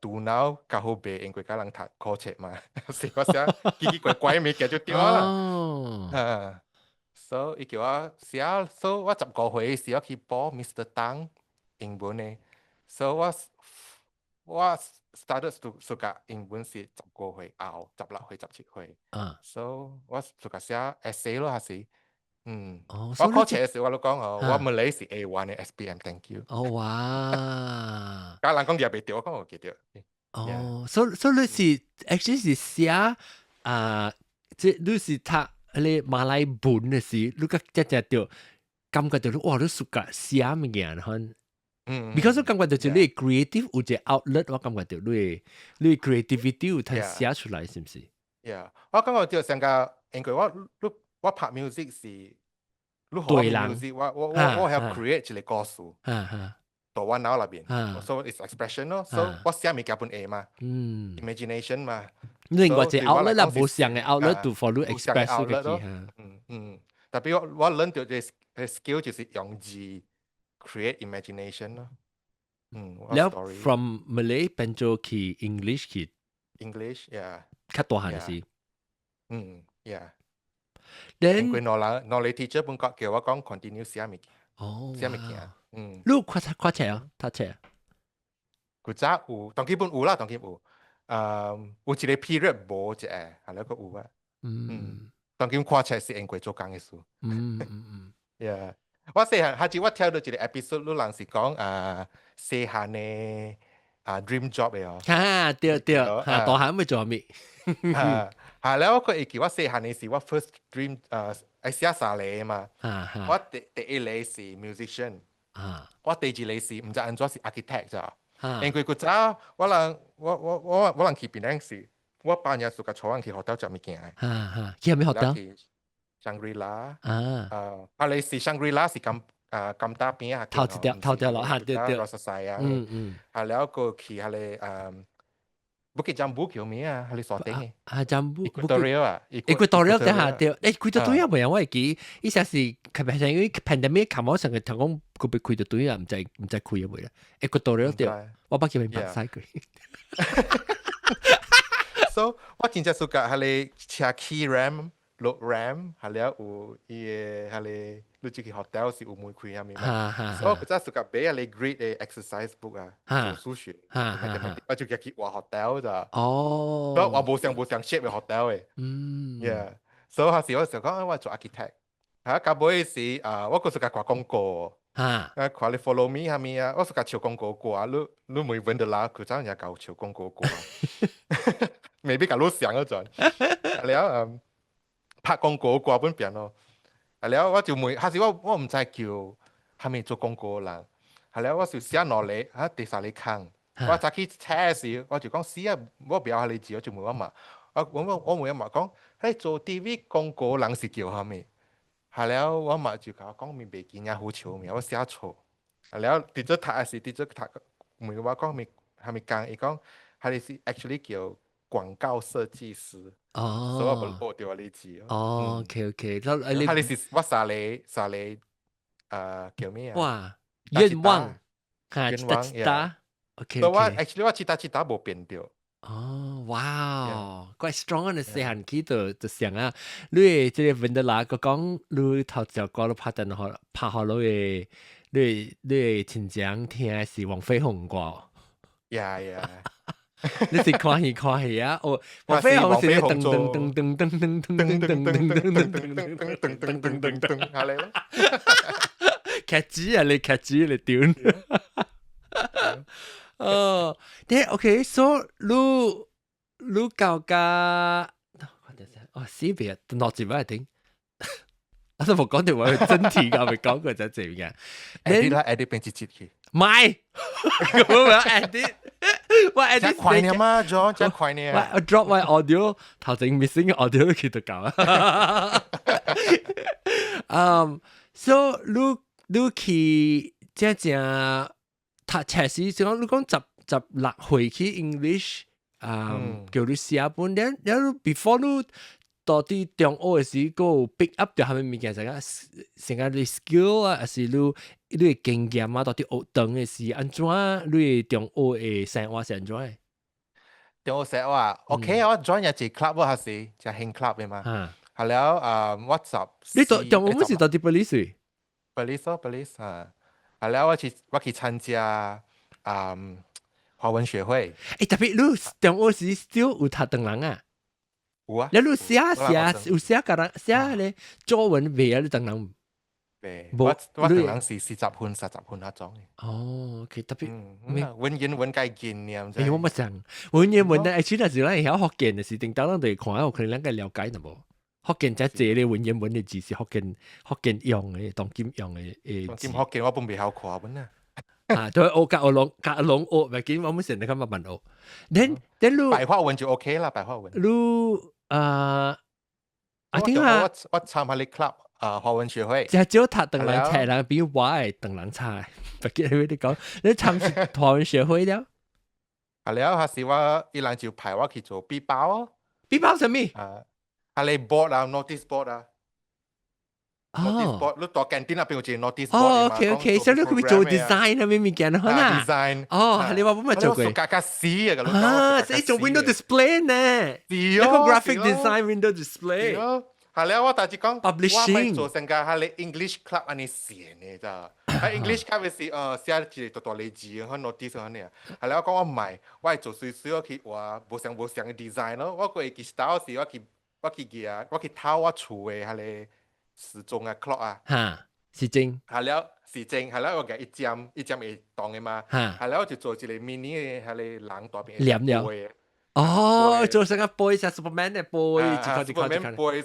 頭腦較好背，因為個人讀課冊嘛，所以我寫奇奇怪怪嘅嘢就掉啦。所以伊叫我寫，所以我12歲時我去補 Mr. Tang 英文嘅，所以我 started 暑假英文是12歲後，16歲17歲，所以我暑假寫 essay 咯，還是我考冊嘅時候我都講我馬來是 A1 嘅 SPM，thank you。哇！教人講嘢未掉，我講我記掉。所以你是 actually 是寫即你是讀你馬來文嘅時，你個只條感覺到哇，你暑假寫物件很，because 我感覺到就你 creative 有隻 outlet， 我感覺到你 creativity 有睇寫出來，是唔是？我感覺到成個，因為我拍 music 是，你學 music， 我係 create 一個故事，到我腦入邊，所以 it's expression 咯，所以我寫物件本 A 嘛，imagination 嘛。另外隻 outlet 啦，無相嘅 outlet to for you express 嘅嘢。特別我 learn 到嘅 skill 就是用字 create imagination 咯。แล้ว story from Malay 變做去 English 去 English yeah 較大漢時 yeah 因 then 為knowledge teacher 本講叫我講 continue 寫物件哦寫物件你有看冊啊讀冊古早有當基本有啦當基本有有一個 period 無一個係兩個有啊當基本看冊是英國做工嘅事yeah 我細漢下次我聽到一個 episode 有人是講細漢嘅dream job 嘅哦哈對大漢要做咩แล้ว我會記我細漢嘅時我 first dream 係寫沙嚟嘛我第一類是 musician 我第二類是唔知安怎是 architect 咋因為古早我人去檳城市我爸日暑假坐人去 hotel 做物件去咩 hotel Shangri-La 類是 Shangri-La 是咁大邊啊頭一條咯對羅實曬啊แล้วก็去係你Bukit Jambu 叫咩啊？係你鎖頂嘅。Jambu Equatorial 啊 Equatorial 底下對Equatorial 唔係我會記，依時是特別係因為 pandemic 冚我成日同講佢被開到對啊，唔知開咗未啦。Equatorial 對，我把佢明白晒佢。So 我真正暑假係你車 key ram 落 ram 係了有伊係你你自己 hotel 是有門開下面嘛。所以我真係暑假俾你 great 嘅 exercise book 啊，做數學。我就去話 hotel 咋。哦。所以我冇想 shape 嘅 hotel 嘅。Yeah。所以嗰時我就講我做 architect。嚇，搞尾時我嗰時間掛廣告。看你 follow me 下面啊，我暑假潮廣告過你每揾到啦，佢真係搞潮廣告過。未必搞到想嗰陣。แล้ว拍廣告過本邊咯。แล้ว我就每下時我唔知叫係咪做廣告啦。แล้ว我就寫落嚟嚇第三你看。我早起車時我就講試啊，我不要你字，我就問我媽。我問我媽講，喺做 TV 廣告人是叫係咪？แล้ว我媽就講咪未見呀好潮咪，我寫錯。แล้ว啲咗睇時啲咗睇，問我講咪係咪講？伊講係是 actually 叫廣告設計師。所以我本報掉你字。OK，係你是我沙嚟叫咩啊？哇，願望嚇，知道。OK，所以我 actually 我知道冇變掉。哇，怪 strong 嘅細漢起就想啊，你即係問到哪個講，你頭先講到拍電話拍好你親長聽是黃飛鴻歌。Yeah。你是看戲啊？哦，黃飛鴻是噔噔噔噔噔噔噔噔噔噔噔噔噔，係你咯。劇子啊，你劇子嚟屌。但係 OK，so 你教家，死別落字咩定？我都冇講條話真題㗎，咪講過就點嘅。edit 變節去。唔係，我 edit，我 edit 真快啲嘛 ，John 真快啲。我 drop 我 audio 頭先 missing 嘅 audio 佢都搞啊。so 你去即係讀冊時，就講你講16歲去 English，叫你寫本，然後 before 你到啲中學嘅時，個 pick up 掉係咪物件成個你 skill 啊，還是你嘅經驗啊，到啲學堂嘅時，安怎你中學嘅生活是安怎嘅？中學生活 OK，我 join 一隻 club 嗰時就興 club 嘅嘛。係แล้ว我你中學嗰時到啲幾歲？Police 啊，係แล้ว我去參加華文學會。特別你中學時 still 有讀唐人啊？有啊。你寫有寫個人寫咧作文未啊？你唐人未？我唐人是40分那種。OK，特別文言文該見嘅。誒，我乜想文言文咧，其實係咱曉學見嘅事，定當咱哋看下，可能咱個了解得無？學見即係咧文言文嘅字是學見用嘅，當今用嘅。當今學見我本未曉看本啊。對，我隔龍學，咪見我們成日咁樣問我。then 白話文就 OK 啦，白話文。I think 我參加你 club 華文學會。就係只有讀唐人菜啦，比我係唐人菜。不記得你講，你參華文學會了？係了，下時我一人就派我去做筆包。筆包什麼？係你 board 啊 ，notice board 啊。notice 哦 board 你大 canteen 那邊有一個 notice 哦 board 嘛， ，OK 講 OK，做所以你可以做 program 嘅啊，design 那邊物件好啦。 design 哦，你話我咪做過我假死啊，個老講啊，我假所以做死 window 嘅，display 呢？是一個咯 graphic 是咯 design window 是 display 咯，係啦，我大致講，我咪 publishing 做成個係你 English club 安尼寫呢咋，喺 English club 嘅是寫一個大大字字，可 notice 嗰啲啊，係啦，我講我唔係，我係做少少去話無相嘅 design 咯，我個嘅 style 是我去偷我厝嘅係你時鐘嘅 clock 啊。嚇，是正係了時正係啦，我嘅一針會當嘅嘛，嚇係啦，我就做一個 mini 嘅係你冷大邊黏了杯哦，杯做成個杯就 Superman 嘅杯，一啊個一個一，Superman 個。杯，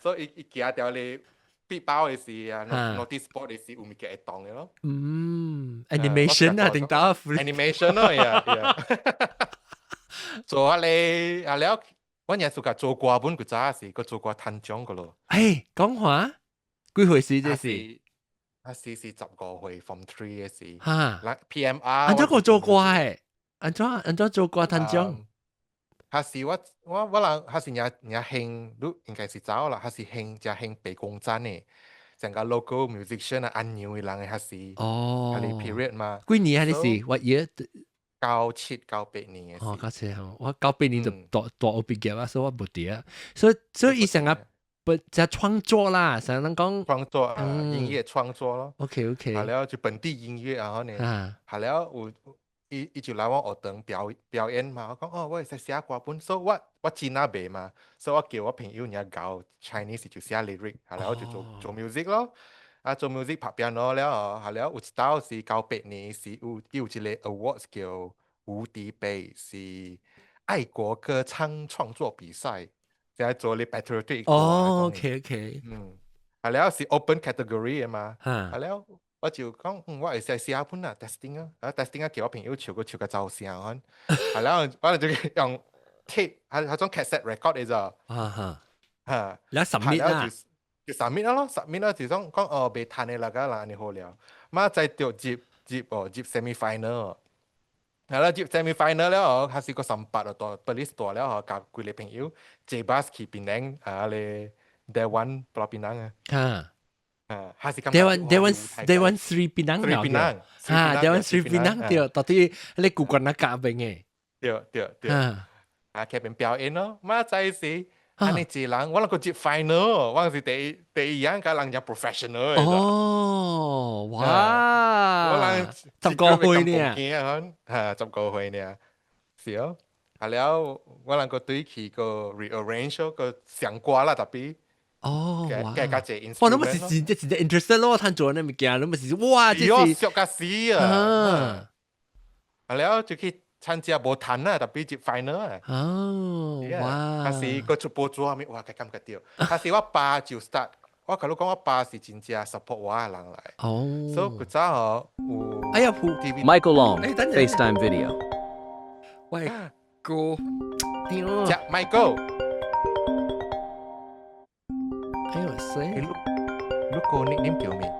所以一夾掉你筆包嘅時啊，notice board 嘅時有物件會當嘅咯animation 啊，定打，animation 咯，做下你係了，我日數嘅做過本佢咋時，佢做過攤獎嘅咯，誒，講話幾回事這是是10個歲 Form 3嘅時，嚇？嗱 PMR，安怎個做過誒？安怎做過攤獎？還是我人還是人興，都應該是早啦，還是興就興北公站呢，成個 local musician 啊，安牛嘅人嘅還是係你 period 嘛，幾年啊？你是 what year？ 97、98年嘅哦，事，九七號，我98年就大學畢業啊，所以我冇啲啊，所以伊成日不就創作啦，成日講創作音樂創作咯， OK 係 OK 了就本地音樂啊，呢啊，係了有伊就來我學堂表演嘛，我講我會寫歌本，所以我真啊袂嘛，所以我叫我朋友人教 Chinese 就寫 lyric，係了我就做 music 咯。啊，做 music 拍 piano 了，係了有一道是98年是有一個 awards 叫無敵杯，是愛國歌唱創作比賽，就係做你 patriotic 歌哦 OK OK，係了是 open category 嘅嘛，嚇係了我就講我會寫下本啊 testing 啊，testing 啊叫我朋友唱個奏聲啊，係了我就用 tape 係種 cassette record 嚟咋，嚇，แล้วsubmit 啊。就 submit 咯，submit 咯，就講未彈嘅啦，咁你好了，嘛再掉接 semi final，係啦，接 semi final 了，還是個3八啊，大 police 大了，夾幾個朋友借 bus 去檳城啊，你 day one 到檳城啊，還是咁 day one three 檳城檳城，day one three 檳城對，到底你古關那夾邊嘅，對，啊，佢邊表演咯，嘛再是。安尼一人，我那個接 final，我是第一樣個人家 professional 嚟。哦，哇！我人10個歲呢？嚇，10個歲呢？是哦。係了，我人個對佢個 rearrange 個上掛啦，特別。哦，哇！加隻 instrument。哇，你咪是真 interesting 咯，睇做呢物件，你咪是哇，這是熟個死啊！係了，就去。參加無彈啊，特別接 final 啊。哦，哇！還是個出播組咪哇，佢感覺到。還是我爸就 start，我同你講，我爸是真正 support 我嘅人嚟。哦。所以佢早哦，哎呀，Michael Long FaceTime video。喂，哥，隻 Michael。哎呦，衰！你個 nickname 叫咩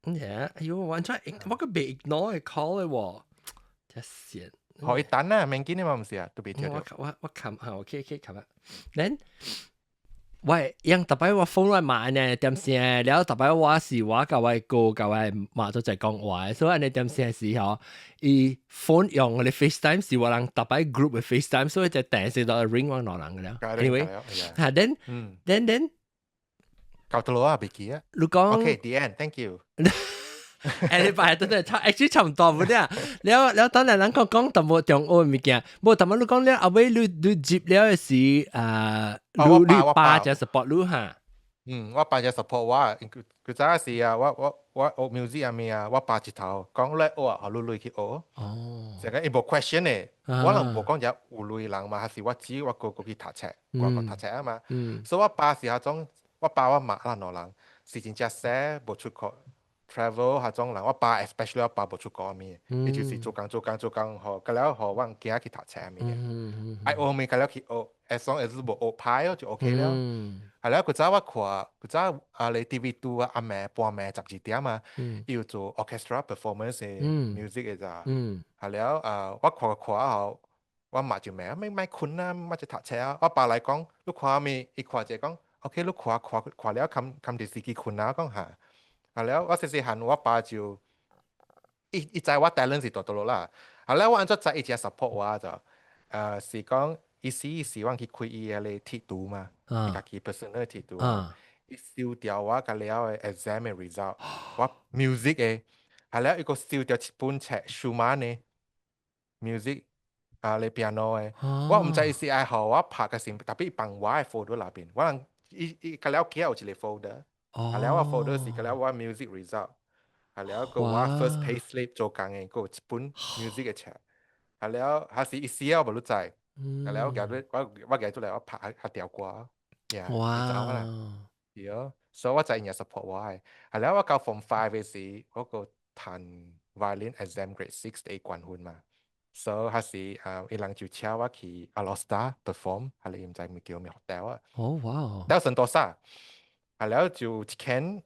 ？Yeah，哎呦，我個被 ignore 嘅 call 嘅喎。真係，可以等啊，明見你嘛唔是啊，都俾條。我琴下 OK 琴日，then 喂，樣特別我 phone 來罵呢點先，然後特別我是我教我哥教我罵咗就講話，所以你點先時候，伊 phone 用我哋 FaceTime 是我人特別 group 嘅 FaceTime，所以就電視到 ring 我攞人嘅啦。Anyway， 嚇 then 搞到啊，別記啊。你講 OK，the end，thank you。誒，你擺喺度咧，actually 差唔多冇啲啊。你等陣人講淡薄中澳物件，冇淡薄你講咧，後尾你接了是你爸就 support 你嚇。我爸就 support 我，佢早時啊，我學 music 啊咩啊，我爸一頭講咧學啊，學女去學。哦。成個伊無 question 咧，我人無講有女人嘛，還是我姊我哥去讀冊，我讀冊啊嘛。所以我爸是嗰種，我爸我媽啦兩人，是真正寫無出國。travel 下種人，我爸 especially 我爸冇出國咩，你就是做工，嗬，咁了嗬，我驚去讀冊咩嘅，愛學咩咁了去學 ，as long as 冇學派咯就 OK 了。係啦，佢早我看，佢早啊你 TV2啊，阿妹半夜12點啊，要做 orchestra performance 嘅 music 嘅咋，係了我看嗬，我媽就咩咪困啦，乜就讀冊啊，我爸嚟講，你看咩？伊看就講。OK 你看了冚電視機困啊講下，แล้ว我細漢我爸就一知我 talent 是多啦，แล้ว我按照在一隻 support 我就是講意思希望去開伊個鐵度嘛，伊家己 personal 鐵度嘛，伊燒掉我個了嘅 exam 嘅 result，我 music 嘅，แล้ว伊個燒掉一本冊 Schumann 嘅 music 你 piano 嘅，我唔知是愛好我拍嘅時，特別幫我嘅 folder 那邊，我能伊個了幾有一個 folder，แล้ว我 folder 是個了我 music result。แล้วก็ว่า first pay slip 做工嘅ก็一本 music 嘅冊，แล้ว還是一時我唔รู้ใจแล้ว我記出嚟我拍下條歌，哇，你知啦，係所以我就係 support 我係，แล้ว我教 form 5嘅時嗰個彈 violin exam grade 6嘅冠軍嘛，所以還是伊人就請我去 Alostar perform，係你唔知咪叫咩 hotel 啊？哦哇，แล้ว聖多沙，แล้ว就一間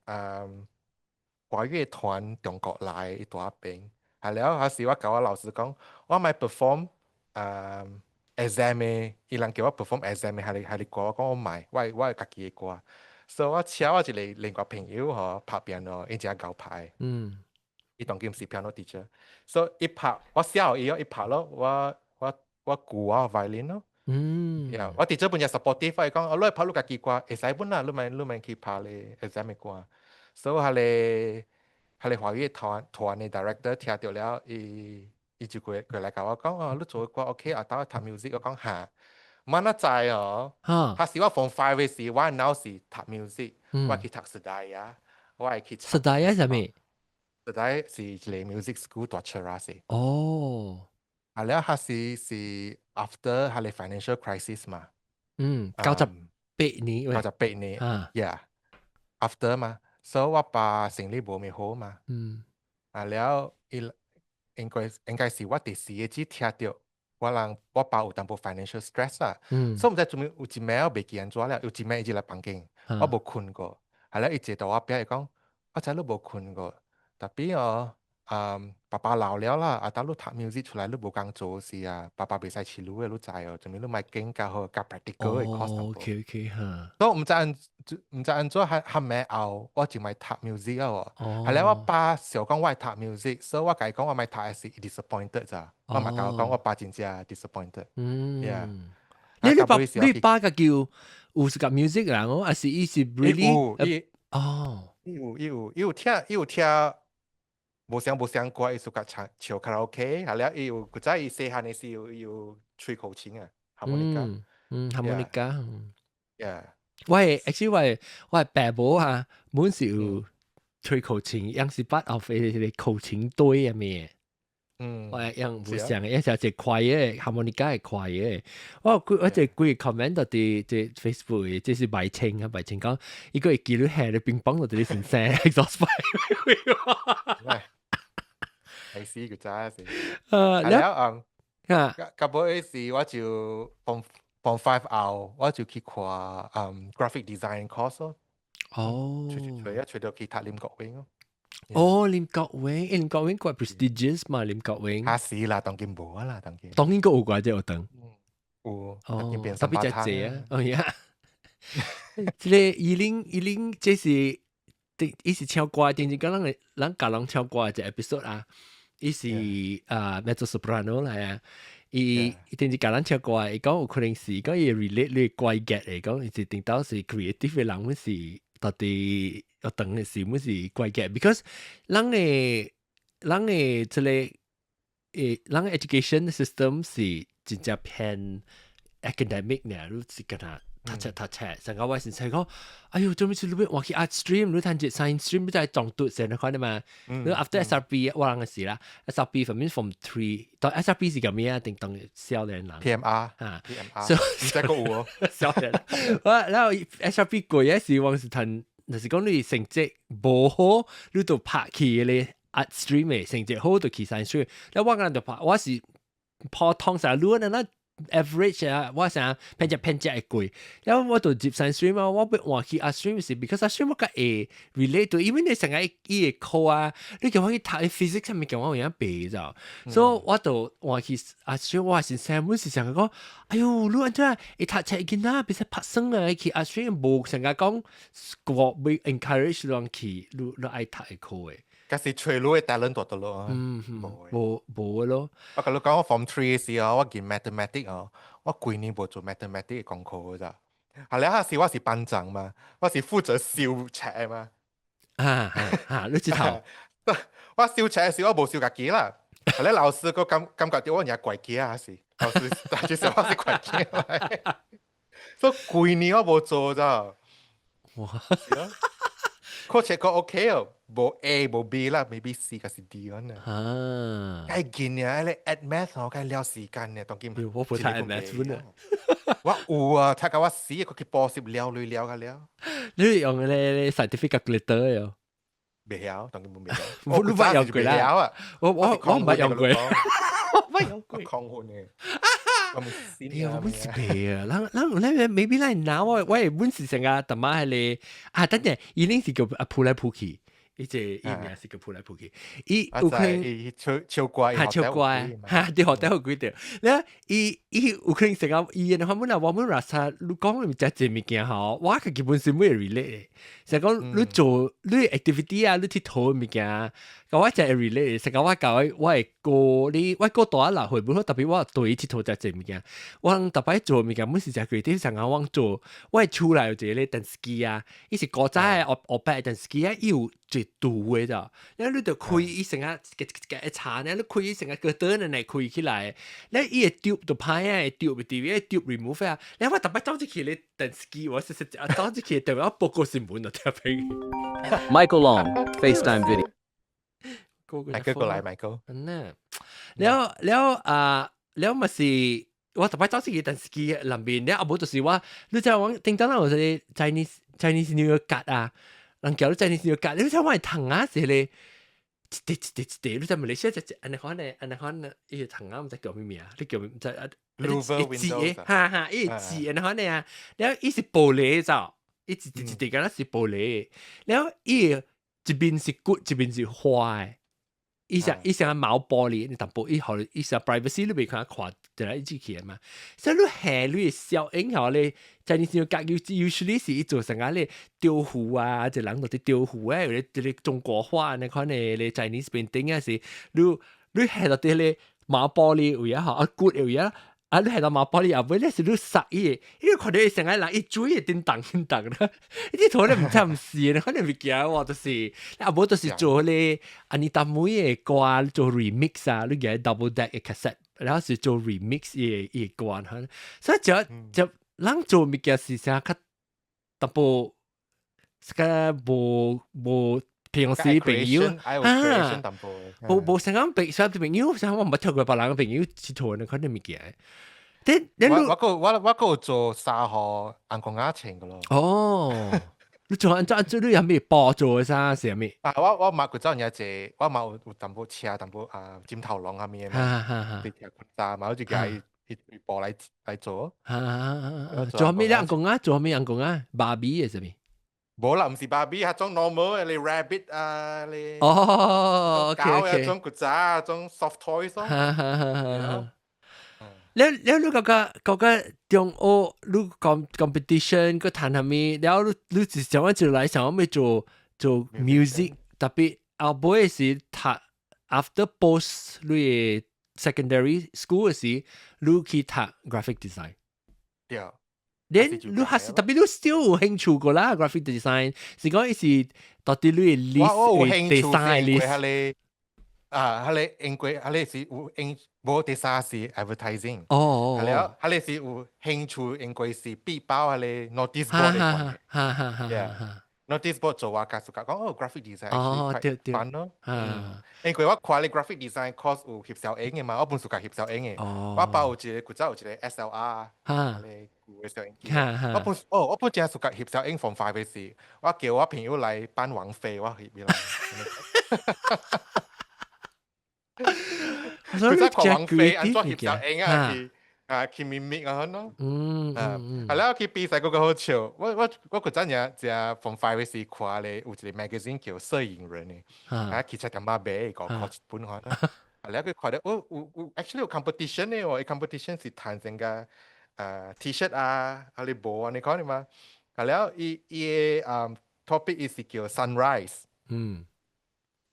華樂團中國來一大邊，係了嗰時我教我老師講，我咪 perform exam 嘅，伊人叫我 perform exam 嘅，係你歌，我講我唔，我家己嘅歌，所以我請我一個另外朋友嗬拍 piano，伊只教牌，伊當佢是 piano teacher，所以一拍我小伊一拍咯，我鼓我 violin 咯。我teacher 本日 supportive， 佢講，你拍你家己歌，會使本啦，你咪去拍你 exam 嘅歌。所以係你華語團嘅 director 聽到了，伊就過來教我講，你做嘅歌 OK 啊，等我彈 music， 我講嚇，唔得滯哦。嗰時我 form 5嘅時，我 now 是彈 music， 我去讀Sedaya，我係去。Sedaya 係咩？Sedaya 是一個 music school 大Cheras嘅。哦，係了，嗰時是 after 係你 financial crisis 嘛。98年，98年，yeah，after 嘛。所以我爸成績冇咩好嘛，แล้ว應該是我第四個節聽到，我爸有淡薄 financial stress 啊，所以唔知做咩有一暝我未記安怎了，有一暝伊就來房間，我冇困過，แล้ว伊坐到我邊伊講，我知你冇困過，特別爸爸老了啦，但你讀 music 出來你冇工做事啊，爸爸袂使飼你嘅，你知哦，做咩你咪驚較好較 practical 嘅 course。OK 嚇，所以唔知安怎係咪後，我就咪讀 music 啊喎。係咧，我爸想講我係讀 music，所以我甲伊講我咪讀係是 disappointed 咋。我咪甲我講我爸真正 disappointed。你爸個叫有一個 music 人哦，還是伊是 really？伊有聽無相歌，伊屬甲唱卡拉 OK， 係咧伊有佢在伊細漢嘅時候有吹口琴啊，哈莫尼加，哈莫尼加，yeah。actually 我係爸母啊，滿是有吹口琴，樣是 part of 個口琴隊啊咩？我樣唔想嘅，一隻係快嘅，哈莫尼加係快嘅。我隻佢 comment 到啲 Facebook 嘅，即係白青講，一個係記錄下你乒乓到啲聲聲 exhaust 係死個渣死。แล้ว甲尾時我就放5後，我就去看graphic design course 咯。除到其他林國榮咯。林國榮怪 prestigious 嘛，林國榮。嚇死啦，當然冇啦，當然個有怪啫，有當。有，特別只隻啊，哦呀，即個2010即是伊是唱歌，定係講人教人唱歌嘅 episode 啊，伊是mezzo soprano 嚟啊。伊定係教人唱歌，伊講有可能是講伊 relate 你怪 get 嚟講，伊是定到是 creative 嘅人，是到底要等嘅是，是怪 get，because 人嘅即個人嘅 education system 是真正偏 academic 呢，你是跟他讀冊，成個我先才講，哎呦，做咩事你要話去 art stream，你睇住 science stream，你真係撞到成日看的嘛。你 after SRP 我人嘅事啦 ，SRP 方面 from 3到 SRP 是咁咩啊？定當少年人 PMR 所以唔使個有少年人。然後 SRP 過嘅時，我是睇，就是講你成績無好，你就拍去咧 art stream 嘅成績好就去 science stream。然後我嗰陣就拍，我是普通晒路，那 average 啊，我想偏只會貴，然後我就接上 stream 啊，我換去 stream 是 because stream 我個會 relate 到，因為你成日伊個課啊，你叫我去讀 physics 上面叫我有樣背咋，所以我就換去stream 我係先上門時成日講，哎呦，你安怎會讀冊見啦，別使拍生啊，去 stream 無成日講，我會 encourage 人去，你愛讀個課嘅。嗰時吹路嘅 talent 多得咯，冇咯。我同你講，我 Form 3嘅時候，我見 mathematics 啊，我幾年冇做 mathematics 嘅功課㗎咋。後來嗰時我是班長嘛，我是負責燒冊嘛。你知頭？我燒冊嘅時候，我冇燒架機啦。後來老師個感覺到我人怪機啊，是老師大致上我是怪機嚟，所以幾年我冇做咋。哇！課程個 OK 哦，冇 A 冇 B 啦，maybe C 個是 D 咁啊。係見啊，你 add math 我梗係撩時間嘅，當見我冇睇 add math 本啊。我有啊，睇下我死個佢波攝撩嚟撩個撩。你用你 scientific calculator 哟？未曉，當見冇未曉。我都冇用過啦。我唔係用過，我唔係用過。抗混嘅。我唔是白啊，咱 maybe 咱拿我本是成個大媽係你啊，等陣伊定是叫撲來撲去，伊名是叫撲來撲去，伊有可能超乖，超乖，啲學得好幾條，咧伊有可能成個伊嘅話本來我們話曬，你講你真係物件吼，我佢基本上冇 relate 嘅，成講你做你 activity 啊，你佚佗物件。我就係 relate，成個我教我係過你，我過大啦，會唔會特別我對佚佗就係物件，我特別做物件，每時就係佢成日我做，我係出來有一個咧電視機啊，伊是古早嘅我擺電視機啊，伊有最度嘅咋，然後你就開伊成個一插咧，你開伊成個個燈嚟開起來，咧伊會丟就歹啊，會丟咪丟，會丟 remove 啊，然後我特別走起去咧電視機，我實走起去特別我報告新聞就特別。Michael Long FaceTime video。Michael 過嚟 Michael。แล้ว咪是我特別走去電視機裏面，แล้ว冇就是話，你就講頂陣我哋 Chinese New Year 節啊，人叫你 Chinese New Year 節，你就話係糖啊，是咧，一啲，你就馬來西亞就安尼看，伊糖啊唔知叫咩名啊，你叫唔知啊 ？Louver Windows，哈，伊字安尼看啊，แล้ว伊是玻璃咋，伊一啲咁樣是玻璃，แล้ว伊一邊是 good， 一邊是壞。伊成毛玻璃，你淡薄伊好，伊成 privacy 你未看就來一起去嘛。所以你下你效應後咧，在你先講usually 是伊做成個咧雕虎啊，即人到啲雕虎啊，或者啲中國畫你看咧Chinese painting 啊是，你下到啲咧毛玻璃位啊，好 good 位啊。啊！你係到馬玻璃後尾咧，是你殺伊，因為佢哋成日人一追叮當啦，啲圖咧唔差唔是，你可能會驚喎，就是啊，無就是做咧Anita Mui嘅歌做 remix 啊，你嘅 double deck 嘅 cassette，然後是做 remix 嘅歌嚇，所以就人做物件是成較淡薄，個無。平時朋友冇成咁朋友，成我唔係透過別人嘅朋友去做呢，可能物件。我個做沙河銀行亞情嘅咯。哦，你做你有咩幫做嘅啥？是咩？啊，我買嗰陣有隻，我買有淡薄車，淡薄尖頭龍下面嘛，啲車坤沙嘛，好似佢係播嚟做。做咩銀行啊？做咩銀行啊？芭比嘅係咩？冇啦，唔是芭比，係種 normal 你 rabbit 啊，你哦，OK，種古仔，種 soft toys 咯。แล้วลูกก็จงโอลูก competition ก็ทานทำมีแล้วลูกจะ想ว่าจะ來想ว่าไม่做 music 特別後尾時讀 after post ลูก secondary school 時ลูก去讀 graphic design 對。then 你還是特別你 still 有興趣過啦 graphic design 是講伊是到底你 list design list 係你英國係你是有冇 design 是 advertising 係你是有興趣英國是必包係你 notice board 嚟 notice board 做啊，家屬講哦 graphic design 係煩咯。因為我看你 graphic design course 有翕小影嘅嘛，我本暑假翕小影嘅，我包有一個古早有一個 SLR， 你古嘅小影機。我本正暑假翕小影 form 5嘅時，我叫我朋友嚟辦王費，我翕嘅啦。佢真係狂飛，安裝翕小影啊！去 mimic 啊喏。嗯，แล้ว去比赛嗰個好笑，我嗰陣嘢就 from five 嘅時看咧，有一個 magazine 叫攝影人嘅，其實咁巴俾個 coach 本下啦。แล้ว佢看到actually 有 competition 咧喎，competition 是彈成個T-shirt 啊，你帽啊，你講你嘛？แล้วtopic 是叫 sunrise，定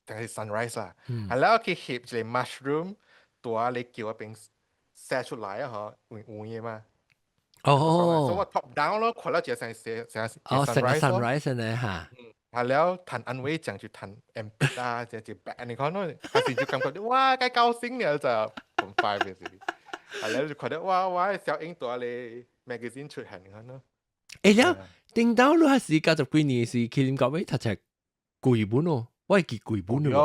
係 sunrise 啦。แล้ว佢翕一個 mushroom ตัว你叫一邊射出來啊，嗬，會嘅嘛。所以我 top down 咯，看到就成 sunrise 呢嚇，แล้วทันอันไว้จังจุทัน MP จะแปะนี่เขาเนาะภาษีจุกำกับว่าใกล้90เนี่ยจะผมไฟไปสิแล้ว就看到ว่า小英ตัวเลย magazine 出現เขาเนาะแล้ว叮當你係時90幾年是麒麟角尾讀隻繪本喎，我係記繪本喎。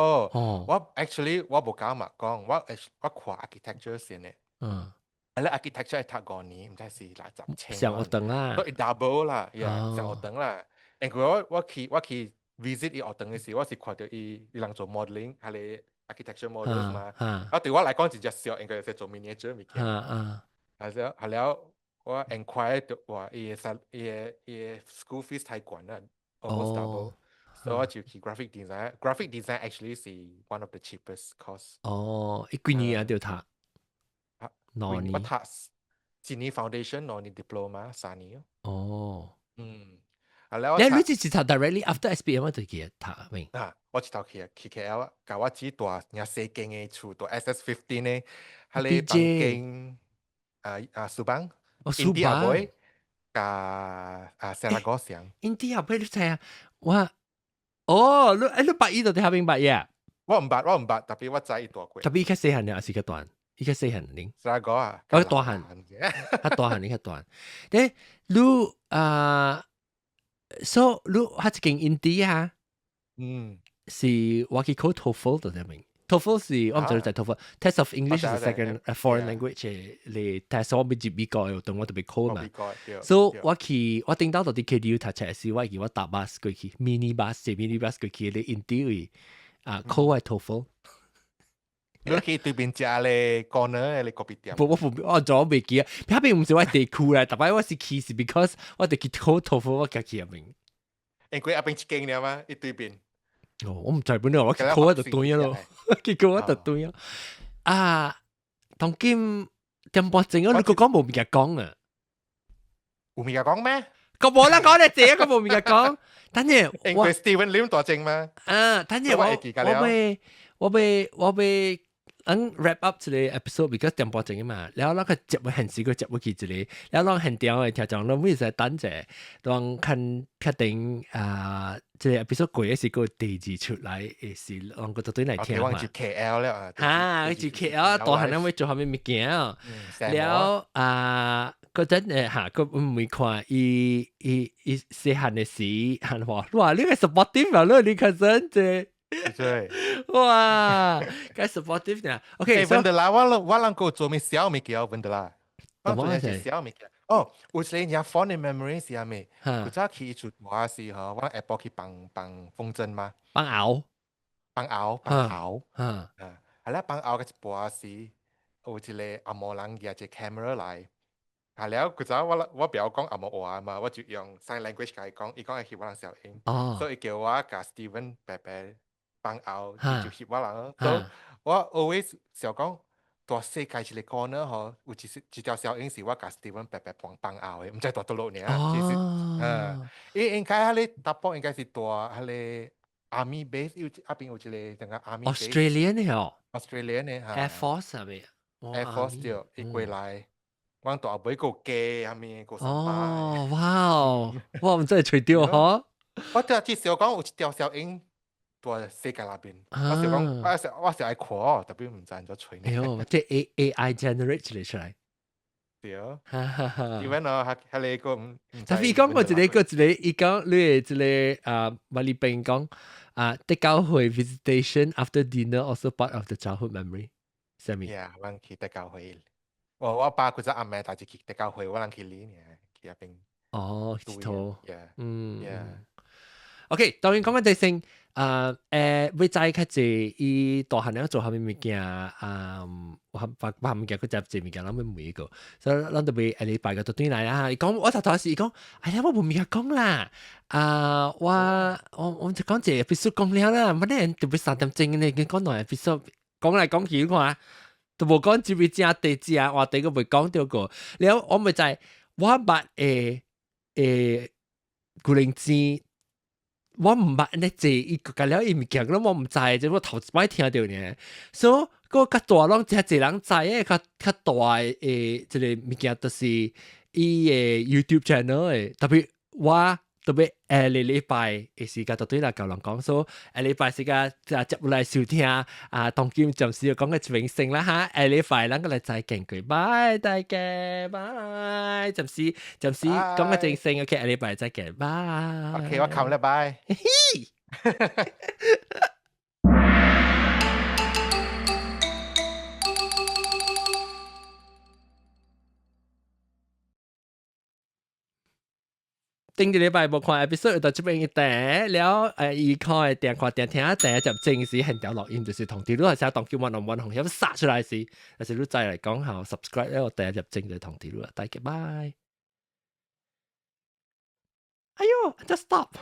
我 actually 我冇講嘛講，我看 architecture 先咧。แล้ว architecture 係讀5年，唔知是60千。上學堂啦，都 double 啦，上學堂啦。我去 visit 學堂嘅時，我是看到伊人做 modeling，係你 architecture models 嘛。對我嚟講就只小，應該係做 miniature 物件。係了，我 enquire 到話伊 school fees 太貴啦 ，almost double。所以我就去 graphic design。graphic design actually 是 one of the cheapest course。伊幾年啊要讀？我讀4年 foundation，4年 diploma， 3年。แล้ว你只是讀 directly after SPM 我就記讀明。我只讀去 KL 啊，教我只大廿4間嘅厝，大 SS15呢，係你房間蘇邦，India boy，加Selangor 上。India boy 你睇啊，你八一到底下邊八嘢？我唔捌，特別我知伊大過。特別伊較細漢嘅，還是較短？伊較細漢零。Selangor 啊，大漢，較大漢，你較短。但你所以你係一間 India 是我去考 TOEFL 到底明？TOEFL 是我唔知你知 TOEFL。Test of English is a second foreign language 嚟 test 我未接美國，同我特別考嘛。所以我頂到到啲 KDU 讀冊時，我搭 bus 過去 mini bus 過去嚟 India 考我 TOEFL。你去對面食咧講呢，你個別店。我做未記啊，嗰邊唔是我地區啦，特別我是去是 because 我哋去考 TOEFL 我家去入面。因為阿邊一間嘅嘛，一對面。我唔知本來我去考我就對咯，結果我就對咯。當今點半鐘你個講冇物件講啊？有物件講咩？個冇啦講你自己個冇物件講，但係因為 Steven 你大正嘛？但係我被wrap up 一個 episode，because 點半鐘嘛，然後那個接會很時個接會去一個，然後讓很屌嘅聽眾，讓每日等者，讓看確定這個 episode 過嘅時個地址出來，是讓個對嚟聽嘛。我住 KL 咧住 KL 大漢人會做下咩物件，然後嗰陣個唔會看伊細漢嘅時，漢話哇呢個 supportive 啊，你看真啫。對，哇，該 supportive 呢 ？OK，溫德拉，我能夠做咩小物件？溫德拉，我做咩小物件？有一個人 fond memory 是阿咩？佢早起出話是嗬，我 Apple 去幫風箏嘛，幫熬，係啦，幫熬嘅一波是，有一個阿摩人嘅隻 camera 嚟。係了，佢早我不要講阿摩話嘛，我就用 sign language 嚟講，伊講係希望小英，所以叫我甲 Steven 白白幫拗就希望啦。所以我 always 想講，大世界一個corner 嗬，有一條小英是我甲 Steven 白白幫拗嘅，唔知大多少年啊。其實應該係你大波應該是大係你 army base， 有阿邊有一個整個 army base。Australian 嘅嗬 ，Australian 嘅 Air Force 係咪 ？Air Force 對，一過來。我大妹個機係咪個哇！唔真係除掉嗬！我就至少講有一條小英在世界那邊，我是講我是愛看，特別唔知人咗吹。哎呦，即係 AI generate 出嚟。對啊，even 啊，係你個唔。但係伊講過一個，伊講你一個馬里賓講的教會 visitation after dinner also part of the childhood memory，係咪？Yeah，我去的教會。我爸佢就阿妹帶住去的教會，我能去呢年去入邊。去拖。OK，當然講翻第先要知較濟伊大漢人做下面物件把物件佢接物件，咱們每一個，所以咱特別下禮拜個都對來啦。伊講我頭時伊講，哎呀我冇物件講啦，我就講這episode講了啦，乜咧特別3點鐘呢，講兩 episode 講來講去看，都冇講這邊正地正話地個未講到過，然後我咪就係我捌古靈精。我唔捌呢這伊個了伊物件，我唔知，即我頭一擺聽到呢。所以個較大攏真係人知誒，較大誒，即個物件就是伊誒 YouTube channel 誒，特別我特別禮拜誒時間就對啦，教人講，所以禮拜時間就接落來收聽當今暫時要講嘅明星啦嚇，禮拜咱個嚟再見佢，拜大家，拜，暫時講嘅正星 ，OK， 禮拜再見，拜。OK， 我冚啦，拜。頂個禮拜無看 episode 到這邊一頂，了伊看嘅電看電聽一頂就正式現條錄音，就是同啲都係寫當叫one on one紅險殺出來時，但是你再嚟講下 subscribe 咧，我第一入正就同啲咯，大家拜。哎呦 ，just stop。